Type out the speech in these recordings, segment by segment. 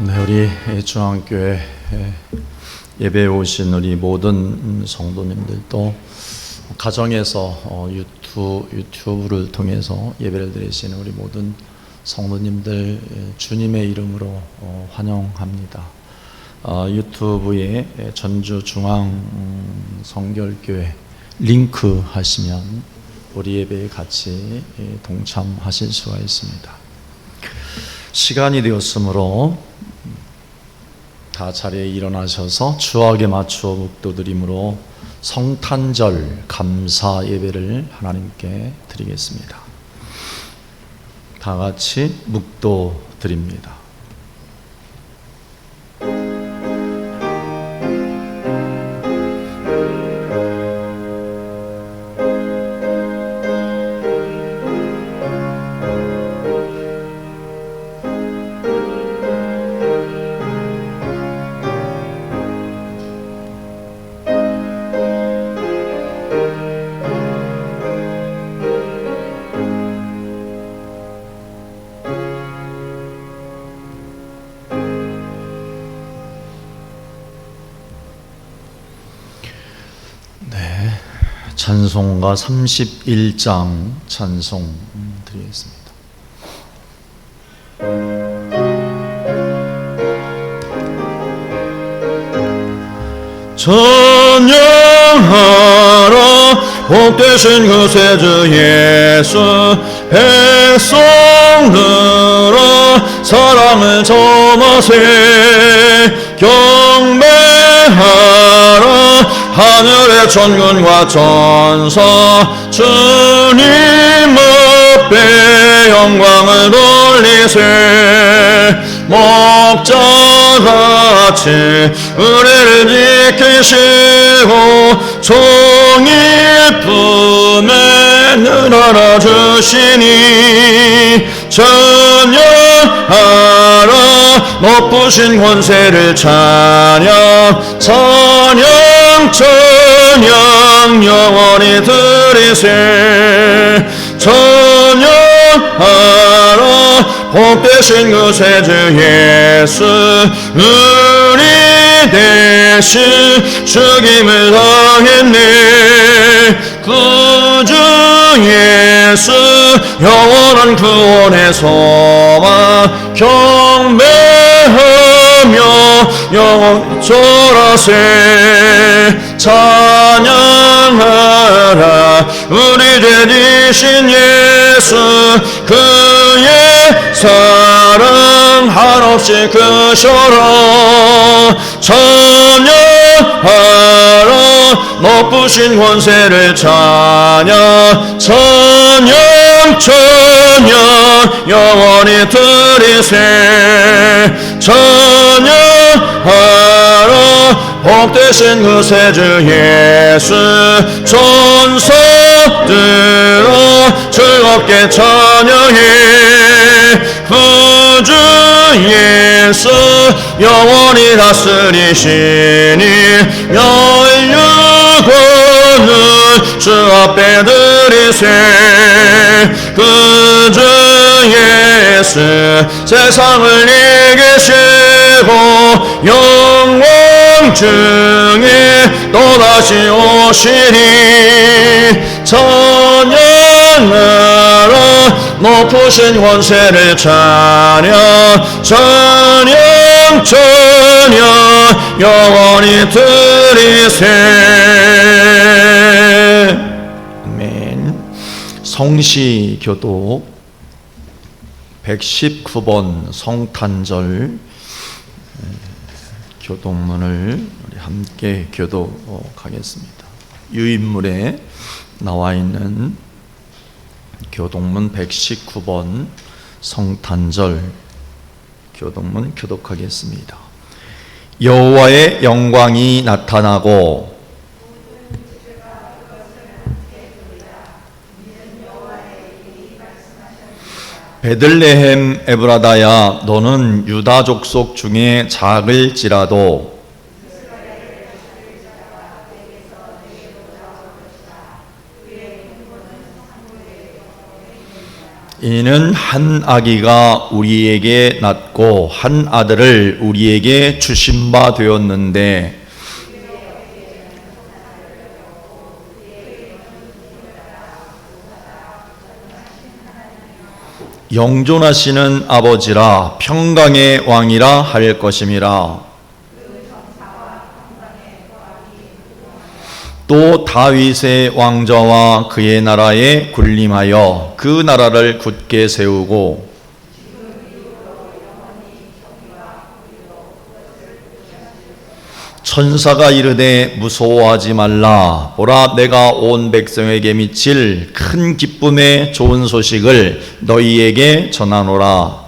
네, 우리 중앙교회 예배에 오신 우리 모든 성도님들도 가정에서 유튜브를 통해서 예배를 드리시는 우리 모든 성도님들 주님의 이름으로 환영합니다. 유튜브에 전주 중앙 성결교회 링크 하시면 우리 예배에 같이 동참하실 수가 있습니다. 시간이 되었으므로 다 자리에 일어나셔서 주악에 맞추어 묵도드림으로 성탄절 감사 예배를 하나님께 드리겠습니다. 다 같이 묵도드립니다. 찬송가 31장 찬송 드리겠습니다. 찬양하라 복되신 그 세주 예수 백성들아 사랑을 전하세 경배하라 하늘의 천군과 천사 주님 앞에 영광을 돌리세 목자같이 우리를 지키시고 종이 품에 늘 알아주시니 찬양하라 높으신 권세를 찬양 찬양 영원히 드리세 찬양하라 복되신 그 세주 예수 우리 대신 죽임을 당했네 구주 예수 영원한 구원의 소망 경배하며 영원히 절하세 찬양하라 우리 죄 지신 예수 그의 사랑 한없이 크셔라 찬양하라 높으신 권세를 찬양 영원히 드리세 찬양하라 복되신 그 세주 예수 천사들아 즐겁게 찬양해 구주 예수 영원히 다스리시니 멸류관은 주 앞에 드리세 구주 예수 세상을 이기시고 영원 중에 또다시 오시니 찬양하라 높으신 권세를 찬양 영원히 드리세 아멘. 성시교독 119번 성탄절 교독문을 우리 함께 교독하겠습니다. 유인물에 나와 있는 교독문 119번 성탄절 교독문 교독하겠습니다. 여호와의 영광이 나타나고 베들레헴 에브라다야 너는 유다 족속 중에 작을지라도 이는 한 아기가 우리에게 낳고 한 아들을 우리에게 주신 바 되었는데 영존하시는 아버지라 평강의 왕이라 할 것임이라. 또 다윗의 왕좌와 그의 나라에 군림하여 그 나라를 굳게 세우고 천사가 이르되 무서워하지 말라. 보라, 내가 온 백성에게 미칠 큰 기쁨의 좋은 소식을 너희에게 전하노라.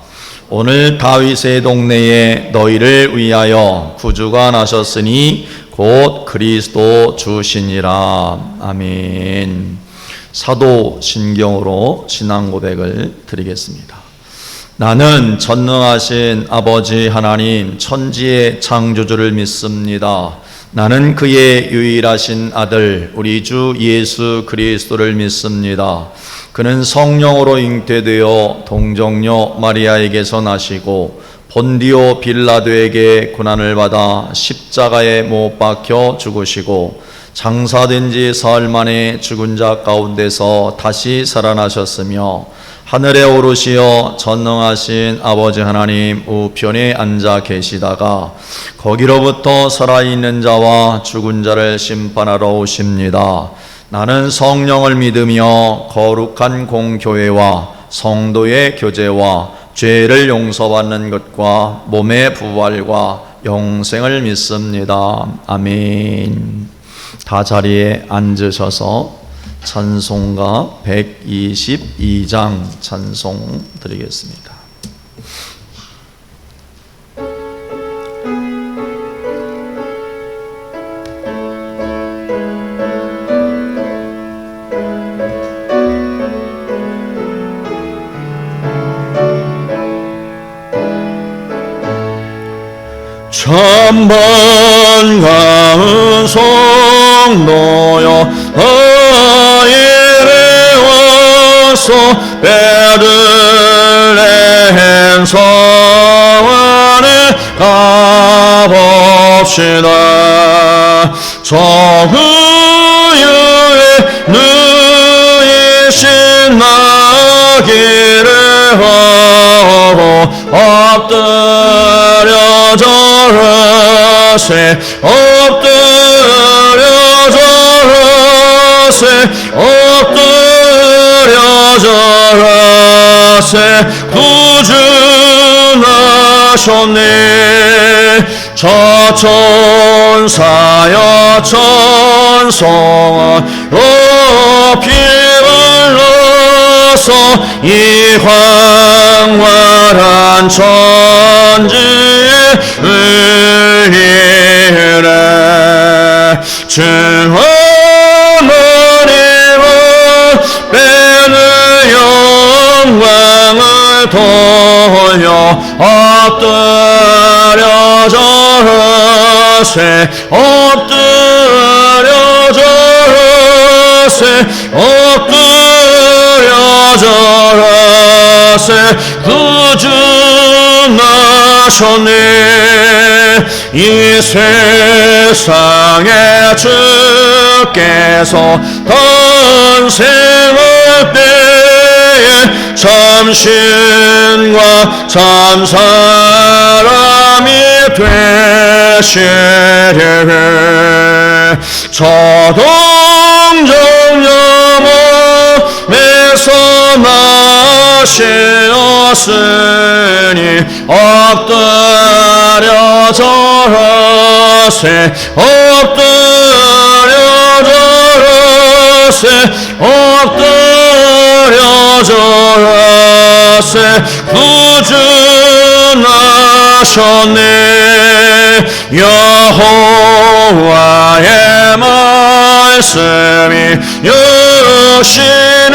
오늘 다윗의 동네에 너희를 위하여 구주가 나셨으니 곧 그리스도 주시니라. 아멘. 사도 신경으로 신앙 고백을 드리겠습니다. 나는 전능하신 아버지 하나님 천지의 창조주를 믿습니다. 나는 그의 유일하신 아들 우리 주 예수 그리스도를 믿습니다. 그는 성령으로 잉태되어 동정녀 마리아에게서 나시고 본디오 빌라도에게 고난을 받아 십자가에 못 박혀 죽으시고 장사된 지 사흘 만에 죽은 자 가운데서 다시 살아나셨으며 하늘에 오르시어 전능하신 아버지 하나님 우편에 앉아 계시다가 거기로부터 살아있는 자와 죽은 자를 심판하러 오십니다. 나는 성령을 믿으며 거룩한 공교회와 성도의 교제와 죄를 용서받는 것과 몸의 부활과 영생을 믿습니다. 아멘. 다 자리에 앉으셔서 찬송가 122장 찬송 드리겠습니다. 천번 가은 성도여 예배 와서 베들레헴 성 안에 가봅시다. 저그의 누이신 나기를 하고 엎드려 절하세 엎드려 절하세 엎드려 절하세 구주 나셨네. 저 천사여 천성아 높이 불러서 이 광활한 천지에 울리래. 주 하나님은 배는 영광을 돌려 엎드려 절하세 엎드려 절하세 엎드려 절하세 구주 나셨네. 이 세상에 주께서 탄생할 때에 참신과 참사람이 되시리래. 저동정녀몸에서 나시었으니 엎드려 절하세 엎드려 절하세 엎드려 절하세 구주 나셨네. 여호와의 말씀이 육신을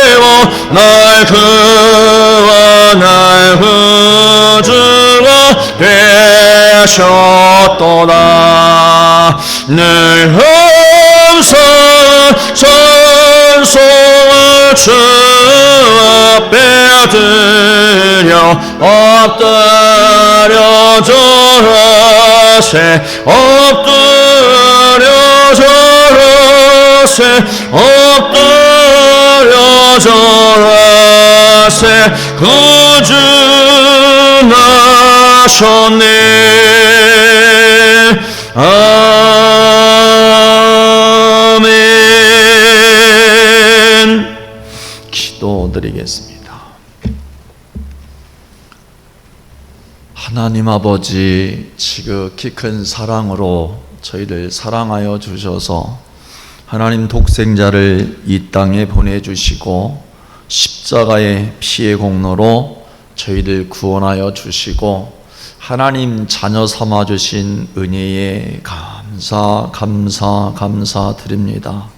입어 날 그와 날 구주가 되셨도다. 늘 항상 찬송을 주옵소서. 빼앗으려 엎드려 절하세 엎드려 절하세 엎드려 절하세 구주 나셨네 아멘. 기도드리겠습니다. 하나님 아버지, 지극히 큰 사랑으로 저희를 사랑하여 주셔서 하나님 독생자를 이 땅에 보내주시고 십자가의 피의 공로로 저희를 구원하여 주시고 하나님 자녀 삼아주신 은혜에 감사드립니다.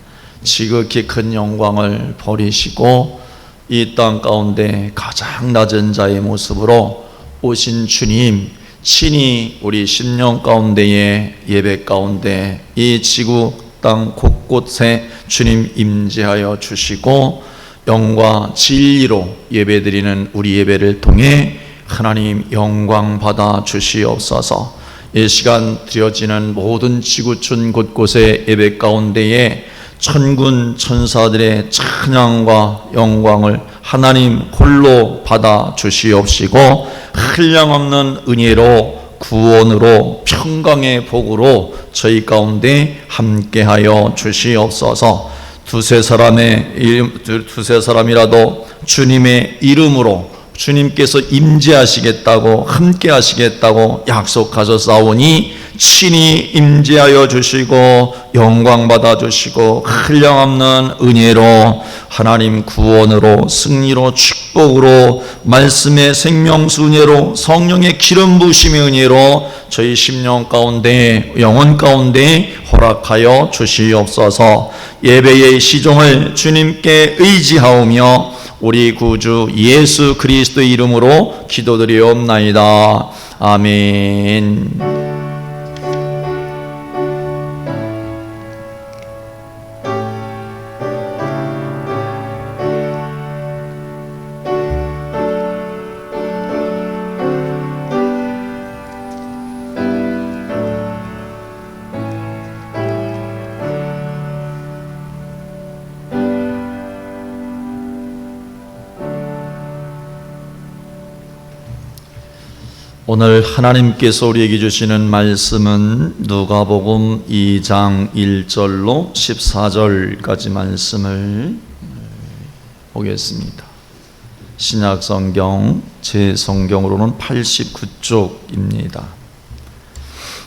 지극히 큰 영광을 버리시고 이 땅 가운데 가장 낮은 자의 모습으로 오신 주님, 친히 우리 심령 가운데의 예배 가운데 이 지구 땅 곳곳에 주님 임재하여 주시고 영과 진리로 예배드리는 우리 예배를 통해 하나님 영광 받아 주시옵소서. 이 시간 드려지는 모든 지구촌 곳곳의 예배 가운데에 천군 천사들의 찬양과 영광을 하나님 홀로 받아 주시옵시고 한량없는 은혜로 구원으로 평강의 복으로 저희 가운데 함께하여 주시옵소서. 두세 사람이라도 주님의 이름으로 주님께서 임재하시겠다고 함께 하시겠다고 약속하셨사오니 친히 임재하여 주시고 영광 받아 주시고 한량없는 은혜로 하나님 구원으로 승리로 축복으로 말씀의 생명수 은혜로 성령의 기름 부으심의 은혜로 저희 심령 가운데 영혼 가운데 허락하여 주시옵소서. 예배의 시종을 주님께 의지하오며 우리 구주 예수 그리스도의 이름으로 기도드리옵나이다. 아멘. 오늘 하나님께서 우리에게 주시는 말씀은 누가복음 2장 1절로 14절까지 말씀을 보겠습니다. 신약성경 제 성경으로는 89쪽입니다.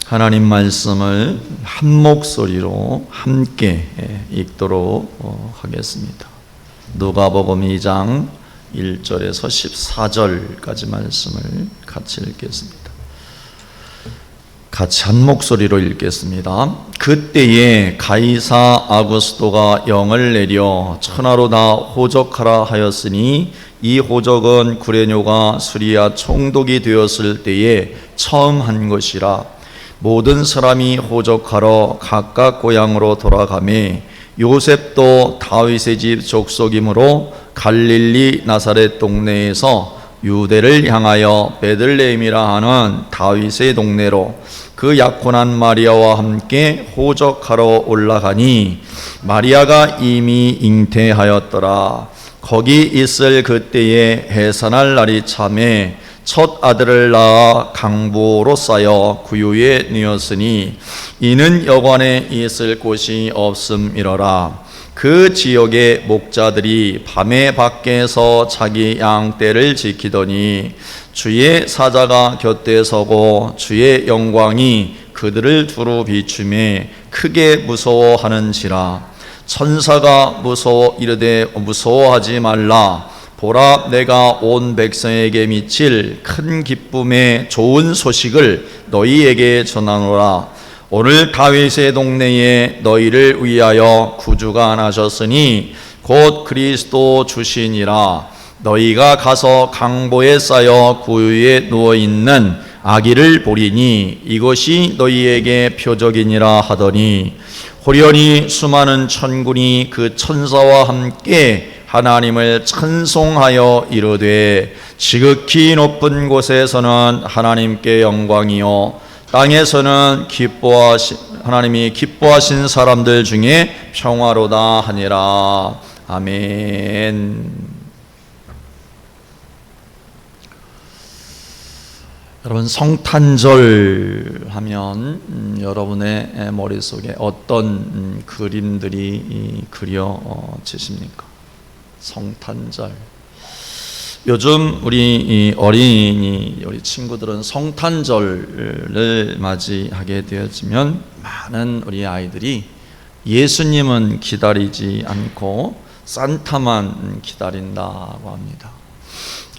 하나님 말씀을 한 목소리로 함께 읽도록 하겠습니다. 누가복음 2장 1절에서 14절까지 말씀을 같이 읽겠습니다. 같이 한 목소리로 읽겠습니다. 그때에 가이사 아구스토가 영을 내려 천하로 다 호적하라 하였으니 이 호적은 구레뇨가 수리아 총독이 되었을 때에 처음 한 것이라. 모든 사람이 호적하러 각각 고향으로 돌아가매 요셉도 다윗의 집 족속이므로 갈릴리 나사렛 동네에서 유대를 향하여 베들레헴이라 하는 다윗의 동네로 그 약혼한 마리아와 함께 호적하러 올라가니 마리아가 이미 잉태하였더라. 거기 있을 그때에 해산할 날이 참에 첫 아들을 낳아 강보로 쌓여 구유에 누웠으니 이는 여관에 있을 곳이 없음이러라. 그 지역의 목자들이 밤에 밖에서 자기 양떼를 지키더니 주의 사자가 곁에 서고 주의 영광이 그들을 두루 비추매 크게 무서워하는지라. 천사가 이르되 무서워하지 말라. 보라, 내가 온 백성에게 미칠 큰 기쁨의 좋은 소식을 너희에게 전하노라. 오늘 다윗의 동네에 너희를 위하여 구주가 나셨으니 곧 그리스도 주시니라. 너희가 가서 강보에 쌓여 구유에 누워있는 아기를 보리니 이것이 너희에게 표적이니라 하더니 호련히 수많은 천군이 그 천사와 함께 하나님을 찬송하여 이르되 지극히 높은 곳에서는 하나님께 영광이요 땅에서는 하나님이 기뻐하신 사람들 중에 평화로다 하니라. 아멘. 여러분, 성탄절 하면 여러분의 머릿속에 어떤 그림들이 그려지십니까? 성탄절. 요즘 우리 어린이 우리 친구들은 성탄절을 맞이하게 되어지면 많은 우리 아이들이 예수님은 기다리지 않고 산타만 기다린다고 합니다.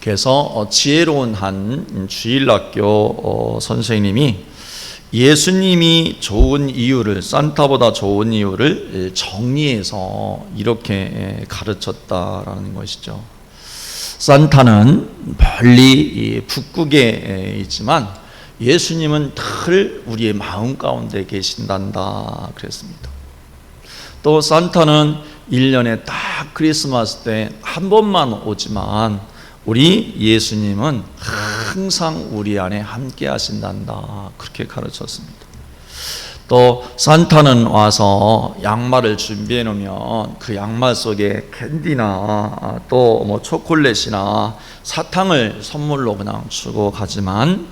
그래서 지혜로운 한 주일학교 선생님이 예수님이 좋은 이유를, 산타보다 좋은 이유를 정리해서 이렇게 가르쳤다라는 것이죠. 산타는 멀리 북극에 있지만 예수님은 늘 우리의 마음 가운데 계신단다 그랬습니다. 또 산타는 1년에 딱 크리스마스 때 한 번만 오지만 우리 예수님은 항상 우리 안에 함께 하신단다 그렇게 가르쳤습니다. 또 산타는 와서 양말을 준비해 놓으면 그 양말 속에 캔디나 또 뭐 초콜릿이나 사탕을 선물로 그냥 주고 가지만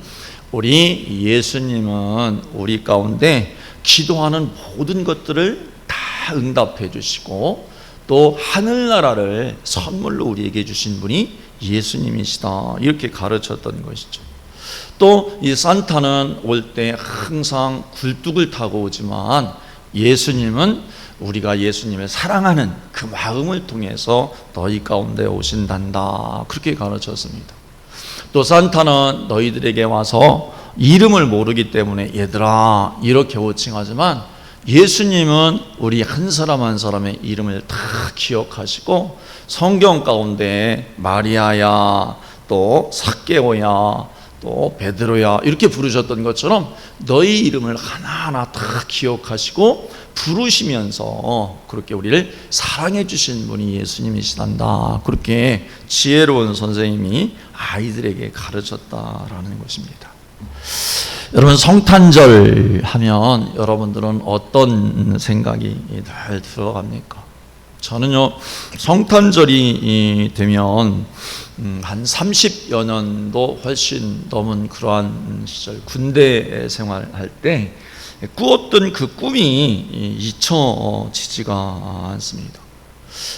우리 예수님은 우리 가운데 기도하는 모든 것들을 다 응답해 주시고 또 하늘나라를 선물로 우리에게 주신 분이 예수님이시다 이렇게 가르쳤던 것이죠. 또 이 산타는 올 때 항상 굴뚝을 타고 오지만 예수님은 우리가 예수님을 사랑하는 그 마음을 통해서 너희 가운데 오신단다 그렇게 가르쳤습니다. 또 산타는 너희들에게 와서 이름을 모르기 때문에 얘들아 이렇게 호칭하지만 예수님은 우리 한 사람 한 사람의 이름을 다 기억하시고 성경 가운데 마리아야 또 삭개오야 또 베드로야 이렇게 부르셨던 것처럼 너희 이름을 하나하나 다 기억하시고 부르시면서 그렇게 우리를 사랑해 주신 분이 예수님이시단다 그렇게 지혜로운 선생님이 아이들에게 가르쳤다라는 것입니다. 여러분, 성탄절 하면 여러분들은 어떤 생각이 늘 들어갑니까? 저는요, 성탄절이 되면 한 30여 년도 훨씬 넘은 그러한 시절 군대 생활할 때 꾸었던 그 꿈이 잊혀지지가 않습니다.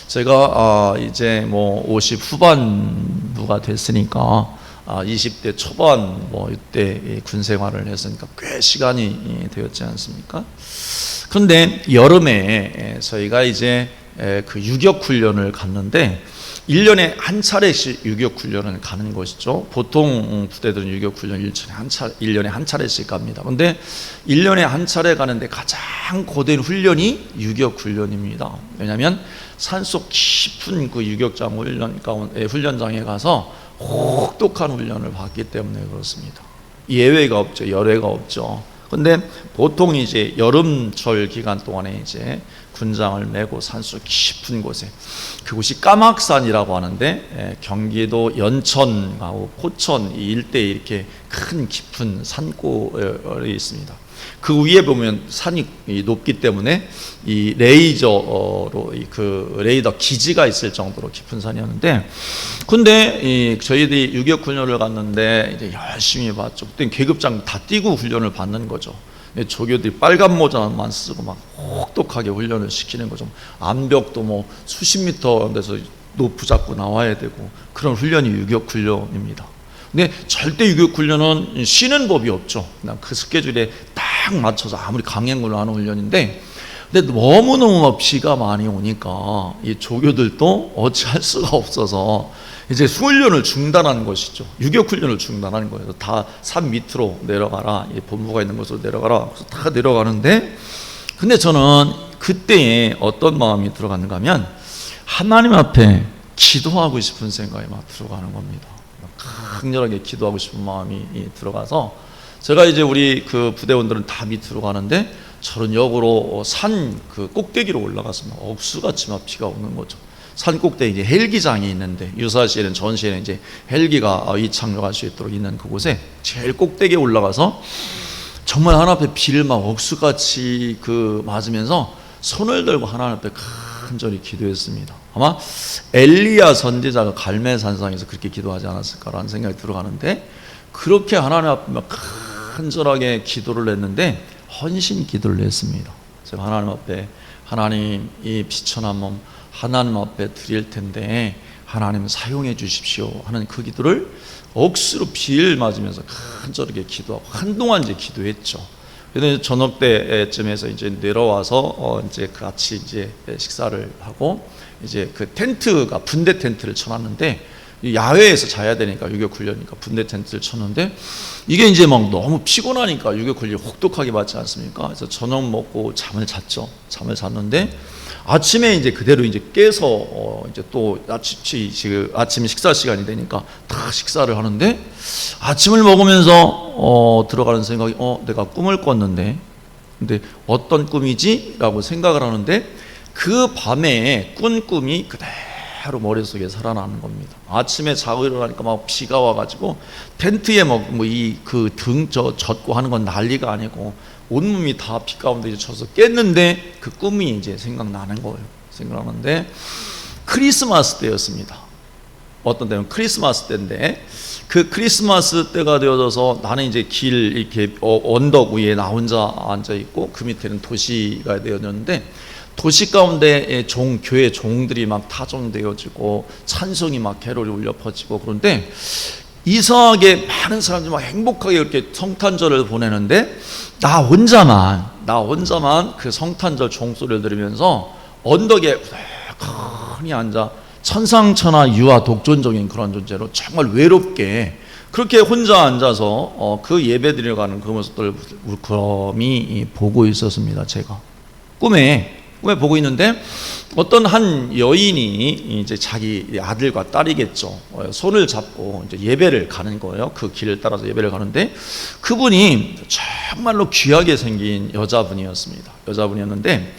제가 이제 뭐 50 후반부가 됐으니까 20대 초반 뭐 이때 군 생활을 했으니까 꽤 시간이 되었지 않습니까? 그런데 여름에 저희가 이제 그 유격 훈련을 갔는데 1년에 한 차례씩 유격 훈련을 가는 것이죠. 보통 부대들은 유격 훈련 1년에 한 차례씩 갑니다. 그런데 1년에 한 차례 가는데 가장 고된 훈련이 유격 훈련입니다. 왜냐하면 산속 깊은 그 유격장 훈련장에 가서 혹독한 훈련을 받기 때문에 그렇습니다. 예외가 없죠. 열외가 없죠. 근데 보통 이제 여름철 기간 동안에 이제 군장을 메고 산속 깊은 곳에, 그곳이 까막산이라고 하는데 경기도 연천하고 포천 이 일대에 이렇게 큰 깊은 산골이 있습니다. 그 위에 보면 산이 높기 때문에 이 레이저로 그 레이더 기지가 있을 정도로 깊은 산이었는데, 근데 저희들이 유격 훈련을 갔는데 이제 열심히 봤죠. 그때 계급장 다 띄고 훈련을 받는 거죠. 조교들이 빨간 모자만 쓰고 막 혹독하게 훈련을 시키는 거죠. 암벽도 뭐 수십 미터 데서 노프 잡고 나와야 되고 그런 훈련이 유격 훈련입니다. 근데 절대 유격 훈련은 쉬는 법이 없죠. 그냥 그 스케줄에 딱 맞춰서 아무리 강행군을 하는 훈련인데, 근데 너무너무 비가 많이 오니까 이 조교들도 어찌할 수가 없어서 이제 훈련을 중단하는 것이죠. 유격 훈련을 중단하는 거예요. 다 산 밑으로 내려가라, 본부가 있는 곳으로 내려가라. 그래서 다 내려가는데, 근데 저는 그때에 어떤 마음이 들어갔는가 하면 하나님 앞에 기도하고 싶은 생각이 막 들어가는 겁니다. 강렬하게 기도하고 싶은 마음이 들어가서, 제가 이제 우리 그 부대원들은 다 밑으로 가는데 저는 역으로 산 그 꼭대기로 올라갔습니다. 억수같이 막 비가 오는 거죠. 산 꼭대기 이제 헬기장이 있는데, 유사시에는 전시에는 이제 헬기가 이착륙할 수 있도록 있는 그곳에 제일 꼭대기에 올라가서 정말 하나님 앞에 비를 막 억수같이 맞으면서 손을 들고 하나님 앞에 간절히 기도했습니다. 아마 엘리야 선지자가 갈멜산상에서 그렇게 기도하지 않았을까라는 생각이 들어가는데, 그렇게 하나님 앞에 막 간절하게 기도를 했는데 헌신 기도를 했습니다. 제가 하나님 앞에, 하나님 이 비천한 몸 하나님 앞에 드릴 텐데 하나님 사용해 주십시오 하는 그 기도를 억수로 비를 맞으면서 간절하게 기도하고 한동안 이제 기도했죠. 그래서 저녁 때쯤에서 이제 내려와서 이제 같이 이제 식사를 하고, 이제 그 텐트가 분대 텐트를 쳐놨는데, 야외에서 자야 되니까 유격 훈련이니까 분대 텐트를 쳤는데, 이게 이제 막 너무 피곤하니까 유격 훈련 혹독하게 받지 않습니까? 그래서 저녁 먹고 잠을 잤죠. 잠을 잤는데 아침에 이제 그대로 이제 깨서 이제 또 아침 식사 시간이 되니까 다 식사를 하는데, 아침을 먹으면서 들어가는 생각이 내가 꿈을 꿨는데, 근데 어떤 꿈이지? 라고 생각을 하는데, 그 밤에 꾼 꿈이 그대로 머릿속에 살아나는 겁니다. 아침에 자고 일어나니까 막 비가 와가지고 텐트에 등 젖고 하는 건 난리가 아니고 온몸이 다 비 가운데 이제 젖어서 깼는데, 그 꿈이 이제 생각나는 거예요. 생각나는데 크리스마스 때였습니다. 어떤 때는 크리스마스 때인데, 그 크리스마스 때가 되어져서 나는 이제 길 이렇게 언덕 위에 나 혼자 앉아 있고, 그 밑에는 도시가 되어졌는데, 도시 가운데 교회 종들이 막 타종되어지고 찬송이 막 캐롤이 울려 퍼지고, 그런데 이상하게 많은 사람들이 막 행복하게 이렇게 성탄절을 보내는데, 나 혼자만 그 성탄절 종소리를 들으면서 언덕에 우두커니 앉아 천상천하 유아 독존적인 그런 존재로 정말 외롭게 그렇게 혼자 앉아서 그 예배 드려가는 그 모습들을 물끄러미 보고 있었습니다. 제가 꿈에 보고 있는데, 어떤 한 여인이 이제 자기 아들과 딸이겠죠, 손을 잡고 이제 예배를 가는 거예요. 그 길을 따라서 예배를 가는데, 그분이 정말로 귀하게 생긴 여자분이었는데,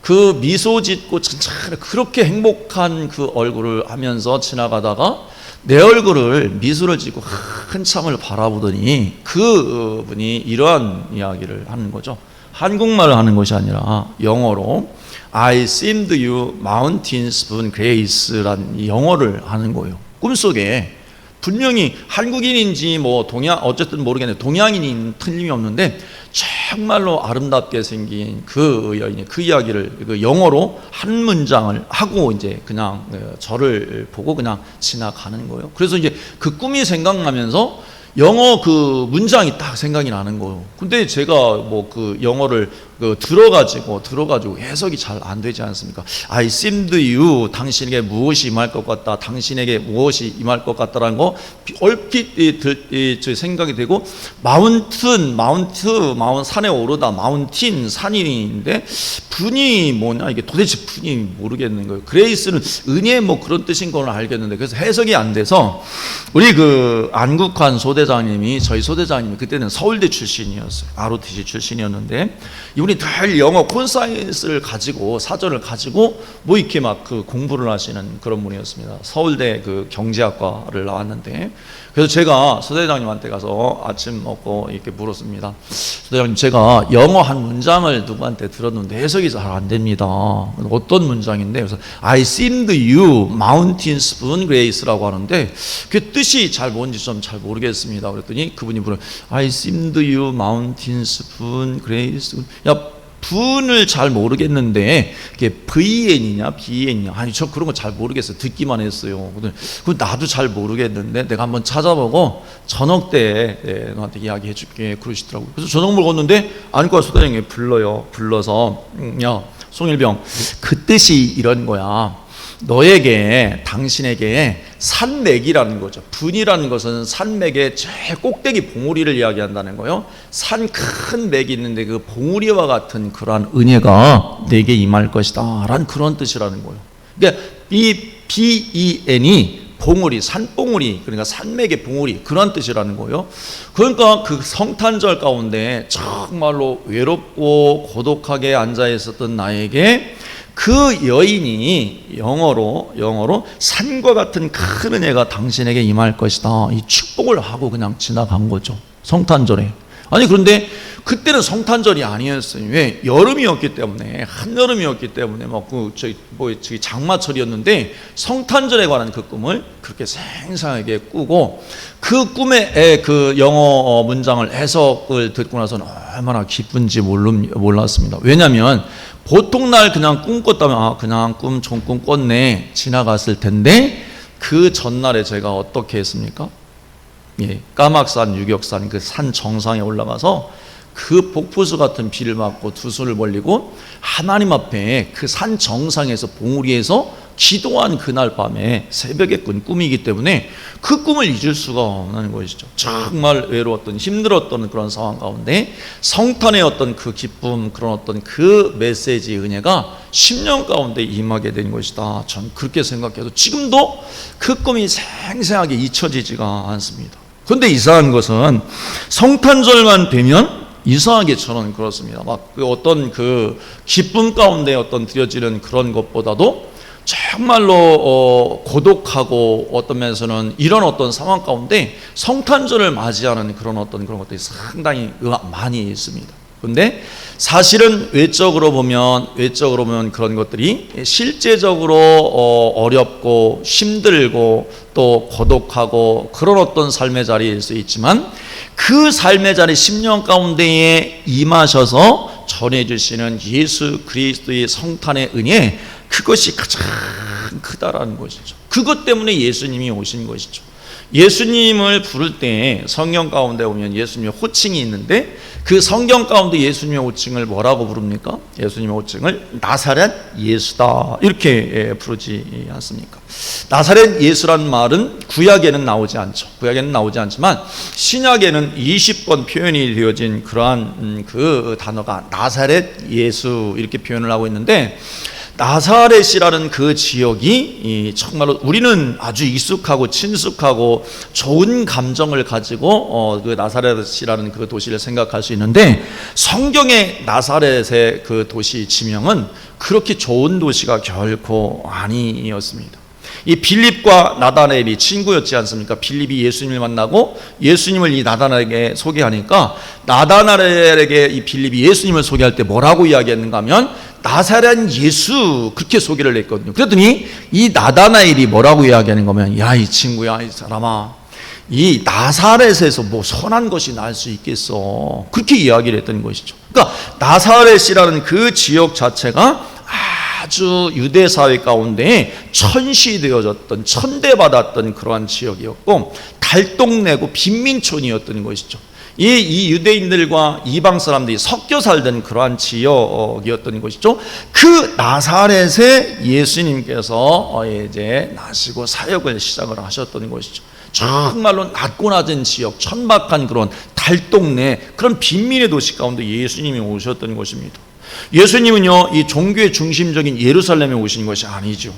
그 미소 짓고 천천히 그렇게 행복한 그 얼굴을 하면서 지나가다가 내 얼굴을 미소를 짓고 한참을 바라보더니, 그분이 이러한 이야기를 하는 거죠. 한국말을 하는 것이 아니라 영어로 I seemed you mountains of grace라는 영어를 하는 거예요. 꿈속에 분명히 한국인인지 어쨌든 모르겠는데 동양인인 틀림이 없는데, 정말로 아름답게 생긴 그 여인이 그 이야기를 그 영어로 한 문장을 하고 이제 그냥 저를 보고 그냥 지나가는 거예요. 그래서 이제 그 꿈이 생각나면서 영어 그 문장이 딱 생각이 나는 거예요. 근데 제가 그 영어를 들어가지고 해석이 잘 안 되지 않습니까? I seemed you, 당신에게 무엇이 임할 것 같다, 당신에게 무엇이 임할 것 같다라는 거 얼핏 생각이 되고, 마운틴 산에 오르다, 마운틴 산인데 분이 뭐냐, 이게 도대체 분이 모르겠는 거예요. 그레이스는 은혜 그런 뜻인 걸 알겠는데, 그래서 해석이 안 돼서 우리 그 안국환 저희 소대장님이 그때는 서울대 출신이었어요. ROTC 출신이었는데, 이분이 늘 영어 콘사이언스를 가지고, 사전을 가지고 이렇게 막 그 공부를 하시는 그런 분이었습니다. 서울대 그 경제학과를 나왔는데, 그래서 제가 소대장님한테 가서 아침 먹고 이렇게 물었습니다. 소대장님, 제가 영어 한 문장을 누구한테 들었는데 해석이 잘 안 됩니다. 어떤 문장인데? 그래서 I seemed you mountains of grace라고 하는데, 그 뜻이 뭔지 좀 잘 모르겠습니다. 그랬더니 그분이 I seemed you mountains of grace. 분을 잘 모르겠는데 그게 VN이냐 BN이냐, 아니 저 그런 거 잘 모르겠어요. 듣기만 했어요. 그 나도 잘 모르겠는데 내가 한번 찾아보고 저녁 때 너한테 이야기해 줄게 그러시더라고요. 그래서 저녁 먹었는데 안과 소대장이 불러서 야 송일병, 그 뜻이 이런 거야. 당신에게 산맥이라는 거죠. 분이라는 것은 산맥의 제일 꼭대기 봉우리를 이야기한다는 거예요. 산 큰 맥이 있는데 그 봉우리와 같은 그러한 은혜가 내게 임할 것이다 라는 그런 뜻이라는 거예요. 그러니까 이 BEN이 봉우리, 산봉우리, 그러니까 산맥의 봉우리, 그런 뜻이라는 거예요. 그러니까 그 성탄절 가운데 정말로 외롭고 고독하게 앉아 있었던 나에게 그 여인이 영어로 산과 같은 큰 은혜가 당신에게 임할 것이다, 이 축복을 하고 그냥 지나간 거죠, 성탄절에. 아니 그런데 그때는 성탄절이 아니었어요. 왜? 여름이었기 때문에, 한여름이었기 때문에 저기 장마철이었는데 성탄절에 관한 그 꿈을 그렇게 생생하게 꾸고, 그 꿈의 그 영어 문장을 해석을 듣고 나서는 얼마나 기쁜지 몰랐습니다. 왜냐하면 보통 날 그냥 꿈 꿨다면 그냥 좋은 꿈 꿨네 지나갔을 텐데, 그 전날에 제가 어떻게 했습니까? 까막산 유격산 그 산 정상에 올라가서 그 폭포수 같은 비를 맞고 두 손을 벌리고 하나님 앞에 그 산 정상에서 봉우리에서 기도한 그날 밤에 새벽에 꾼 꿈이기 때문에 그 꿈을 잊을 수가 없는 것이죠. 정말 외로웠던, 힘들었던 그런 상황 가운데 성탄의 어떤 그 기쁨, 그런 어떤 그 메시지의 은혜가 10년 가운데 임하게 된 것이다, 전 그렇게 생각해도 지금도 그 꿈이 생생하게 잊혀지지가 않습니다. 그런데 이상한 것은 성탄절만 되면 이상하게 저는 그렇습니다. 그 어떤 그 기쁨 가운데 어떤 드려지는 그런 것보다도 정말로 고독하고 어떤 면에서는 이런 어떤 상황 가운데 성탄절을 맞이하는 그런 것들이 상당히 많이 있습니다. 그런데 사실은 외적으로 보면 그런 것들이 실제적으로 어렵고 힘들고 또 고독하고 그런 어떤 삶의 자리일 수 있지만, 그 삶의 자리 10년 가운데에 임하셔서 전해주시는 예수 그리스도의 성탄의 은혜, 그것이 가장 크다라는 것이죠. 그것 때문에 예수님이 오신 것이죠. 예수님을 부를 때 성경 가운데 보면 예수님의 호칭이 있는데, 그 성경 가운데 예수님의 호칭을 뭐라고 부릅니까? 예수님의 호칭을 나사렛 예수다 이렇게 부르지 않습니까? 나사렛 예수란 말은 구약에는 나오지 않지만 신약에는 20번 표현이 되어진 그러한 그 단어가 나사렛 예수 이렇게 표현을 하고 있는데, 나사렛이라는 그 지역이 정말로 우리는 아주 익숙하고 친숙하고 좋은 감정을 가지고 그 나사렛이라는 그 도시를 생각할 수 있는데, 성경의 나사렛의 그 도시 지명은 그렇게 좋은 도시가 결코 아니었습니다. 이 빌립과 나다나엘이 친구였지 않습니까? 빌립이 예수님을 만나고 예수님을 이 나다나엘에게 소개하니까, 나다나엘에게 이 빌립이 예수님을 소개할 때 뭐라고 이야기했는가 하면 나사렛 예수, 그렇게 소개를 했거든요. 그랬더니 이 나다나엘이 뭐라고 이야기하는 거면, 야 이 친구야, 이 사람아, 이 나사렛에서 뭐 선한 것이 날 수 있겠어, 그렇게 이야기를 했던 것이죠. 그러니까 나사렛이라는 그 지역 자체가 아주 유대 사회 가운데 천시되어졌던, 천대받았던 그러한 지역이었고, 달동네고 빈민촌이었던 것이죠. 이 유대인들과 이방 사람들이 섞여 살던 그러한 지역이었던 것이죠. 그 나사렛에 예수님께서 이제 나시고 사역을 시작을 하셨던 것이죠. 정말로 낮고 낮은 지역, 천박한 그런 달동네, 그런 빈민의 도시 가운데 예수님이 오셨던 것입니다. 예수님은요, 이 종교의 중심적인 예루살렘에 오신 것이 아니죠.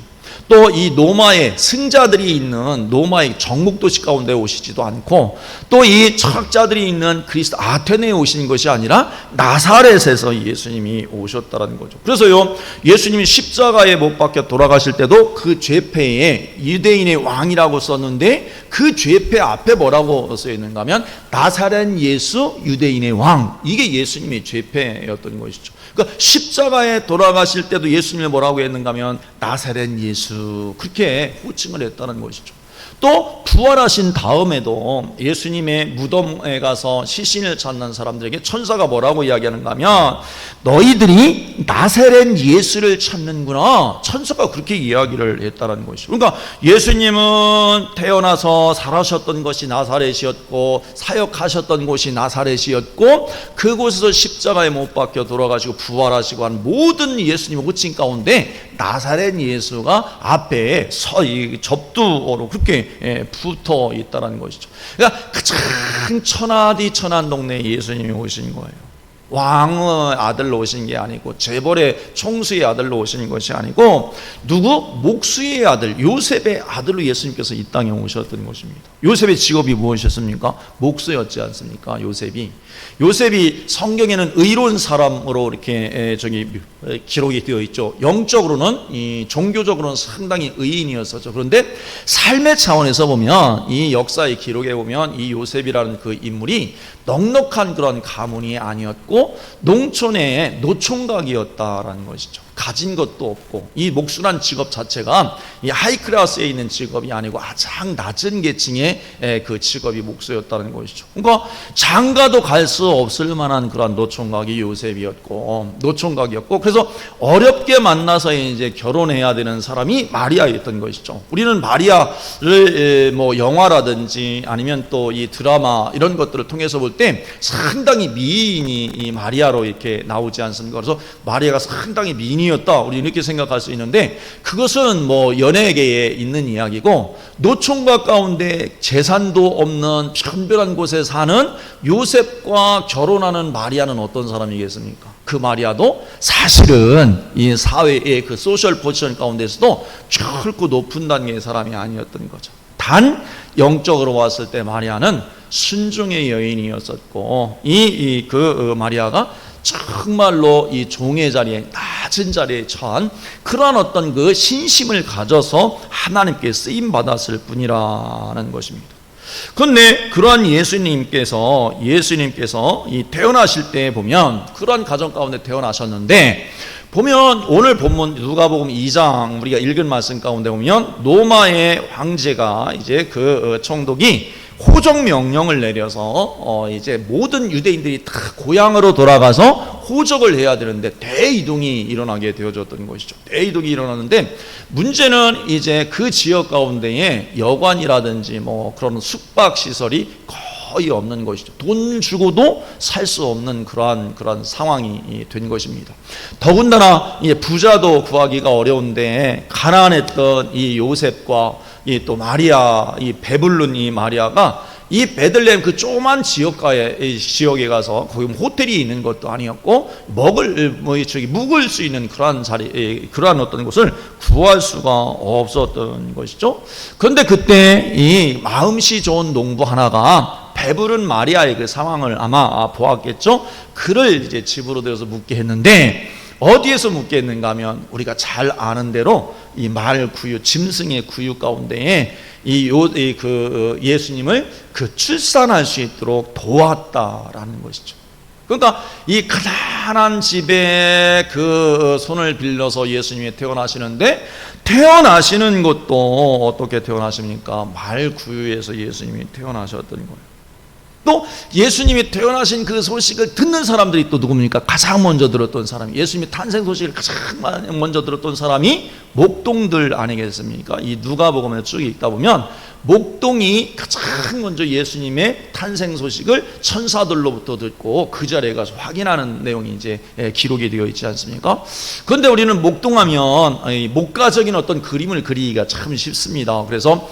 또 이 로마의 승자들이 있는 로마의 정복도시 가운데 오시지도 않고, 또 이 철학자들이 있는 그리스 아테네에 오신 것이 아니라 나사렛에서 예수님이 오셨다는 거죠. 그래서요, 예수님이 십자가에 못 박혀 돌아가실 때도 그 죄패에 유대인의 왕이라고 썼는데, 그 죄패 앞에 뭐라고 써 있는가 하면 나사렛 예수 유대인의 왕, 이게 예수님의 죄패였던 것이죠. 그러니까 십자가에 돌아가실 때도 예수님이 뭐라고 했는가 하면 나사렛 예수, 그렇게 호칭을 했다는 것이죠. 또 부활하신 다음에도 예수님의 무덤에 가서 시신을 찾는 사람들에게 천사가 뭐라고 이야기하는가 하면, 너희들이 나사렛 예수를 찾는구나, 천사가 그렇게 이야기를 했다는 것이죠. 그러니까 예수님은 태어나서 살아셨던 것이 나사렛이었고, 사역하셨던 곳이 나사렛이었고, 그곳에서 십자가에 못 박혀 돌아가시고 부활하시고 한 모든 예수님의 호칭 가운데 나사렛 예수가 앞에 접두어로 그렇게 붙어 있다는 것이죠. 그러니까 가장 천하디 천한 동네에 예수님이 오신 거예요. 왕의 아들로 오신 게 아니고 재벌의 총수의 아들로 오신 것이 아니고 누구? 목수의 아들 요셉의 아들로 예수님께서 이 땅에 오셨던 것입니다. 요셉의 직업이 무엇이었습니까? 목수였지 않습니까? 요셉이 성경에는 의로운 사람으로 이렇게 기록이 되어 있죠. 영적으로는 종교적으로는 상당히 의인이었었죠. 그런데 삶의 차원에서 보면 이 역사의 기록에 보면 이 요셉이라는 그 인물이 넉넉한 그런 가문이 아니었고 농촌의 노총각이었다라는 것이죠. 가진 것도 없고 이 목수란 직업 자체가 이 하이클래스에 있는 직업이 아니고 가장 낮은 계층의 그 직업이 목수였다는 것이죠. 그러니까 장가도 갈 수 없을 만한 그런 노총각이 요셉이었고 그래서 어렵게 만나서 이제 결혼해야 되는 사람이 마리아였던 것이죠. 우리는 마리아를 뭐 영화라든지 아니면 또 이 드라마 이런 것들을 통해서 볼 때 상당히 미인이 이 마리아로 이렇게 나오지 않습니까? 그래서 마리아가 상당히 미인이었다 우리 이렇게 생각할 수 있는데 그것은 뭐 연예계에 있는 이야기고 노총각 가운데 재산도 없는 편별한 곳에 사는 요셉과 결혼하는 마리아는 어떤 사람이겠습니까? 그 마리아도 사실은 이 사회의 그 소셜 포지션 가운데서도 결코 높은 단계의 사람이 아니었던 거죠. 단 영적으로 왔을 때 마리아는 순종의 여인이었었고 그 마리아가 정말로 이 종의 자리에 낮은 자리에 처한 그러한 어떤 그 신심을 가져서 하나님께 쓰임 받았을 뿐이라는 것입니다. 그런데 그러한 예수님께서 이 태어나실 때 보면 그러한 가정 가운데 태어나셨는데 보면 오늘 본문 누가복음 2장 우리가 읽은 말씀 가운데 보면 로마의 황제가 이제 그 총독이 호적 명령을 내려서 이제 모든 유대인들이 다 고향으로 돌아가서 호적을 해야 되는데 대이동이 일어나게 되어졌던 것이죠. 대이동이 일어났는데 문제는 이제 그 지역 가운데에 여관이라든지 뭐 그런 숙박 시설이 거의 없는 것이죠. 돈 주고도 살 수 없는 그러한 상황이 된 것입니다. 더군다나 이제 부자도 구하기가 어려운데 가난했던 이 요셉과 이 또 마리아, 이 배불른 이 마리아가 이 베들레헴 그 조그만 지역에 가서 거기 호텔이 있는 것도 아니었고 묵을 수 있는 그러한 자리, 그러한 어떤 곳을 구할 수가 없었던 것이죠. 그런데 그때 이 마음씨 좋은 농부 하나가 배부른 마리아의 그 상황을 아마 보았겠죠. 그를 이제 집으로 들여서 묵게 했는데 어디에서 묵게 했는가 하면 우리가 잘 아는 대로 이 말 구유, 짐승의 구유 가운데에 예수님을 그 출산할 수 있도록 도왔다라는 것이죠. 그러니까 이 가난한 집에 그 손을 빌려서 예수님이 태어나시는데 태어나시는 것도 어떻게 태어나십니까? 말 구유에서 예수님이 태어나셨던 거예요. 또 예수님이 태어나신 그 소식을 듣는 사람들이 또 누굽니까? 가장 먼저 들었던 사람이, 예수님의 탄생 소식을 가장 먼저 들었던 사람이 목동들 아니겠습니까? 이 누가복음에 쭉 읽다 보면 목동이 가장 먼저 예수님의 탄생 소식을 천사들로부터 듣고 그 자리에 가서 확인하는 내용이 이제 기록이 되어 있지 않습니까? 그런데 우리는 목동하면 목가적인 어떤 그림을 그리기가 참 쉽습니다. 그래서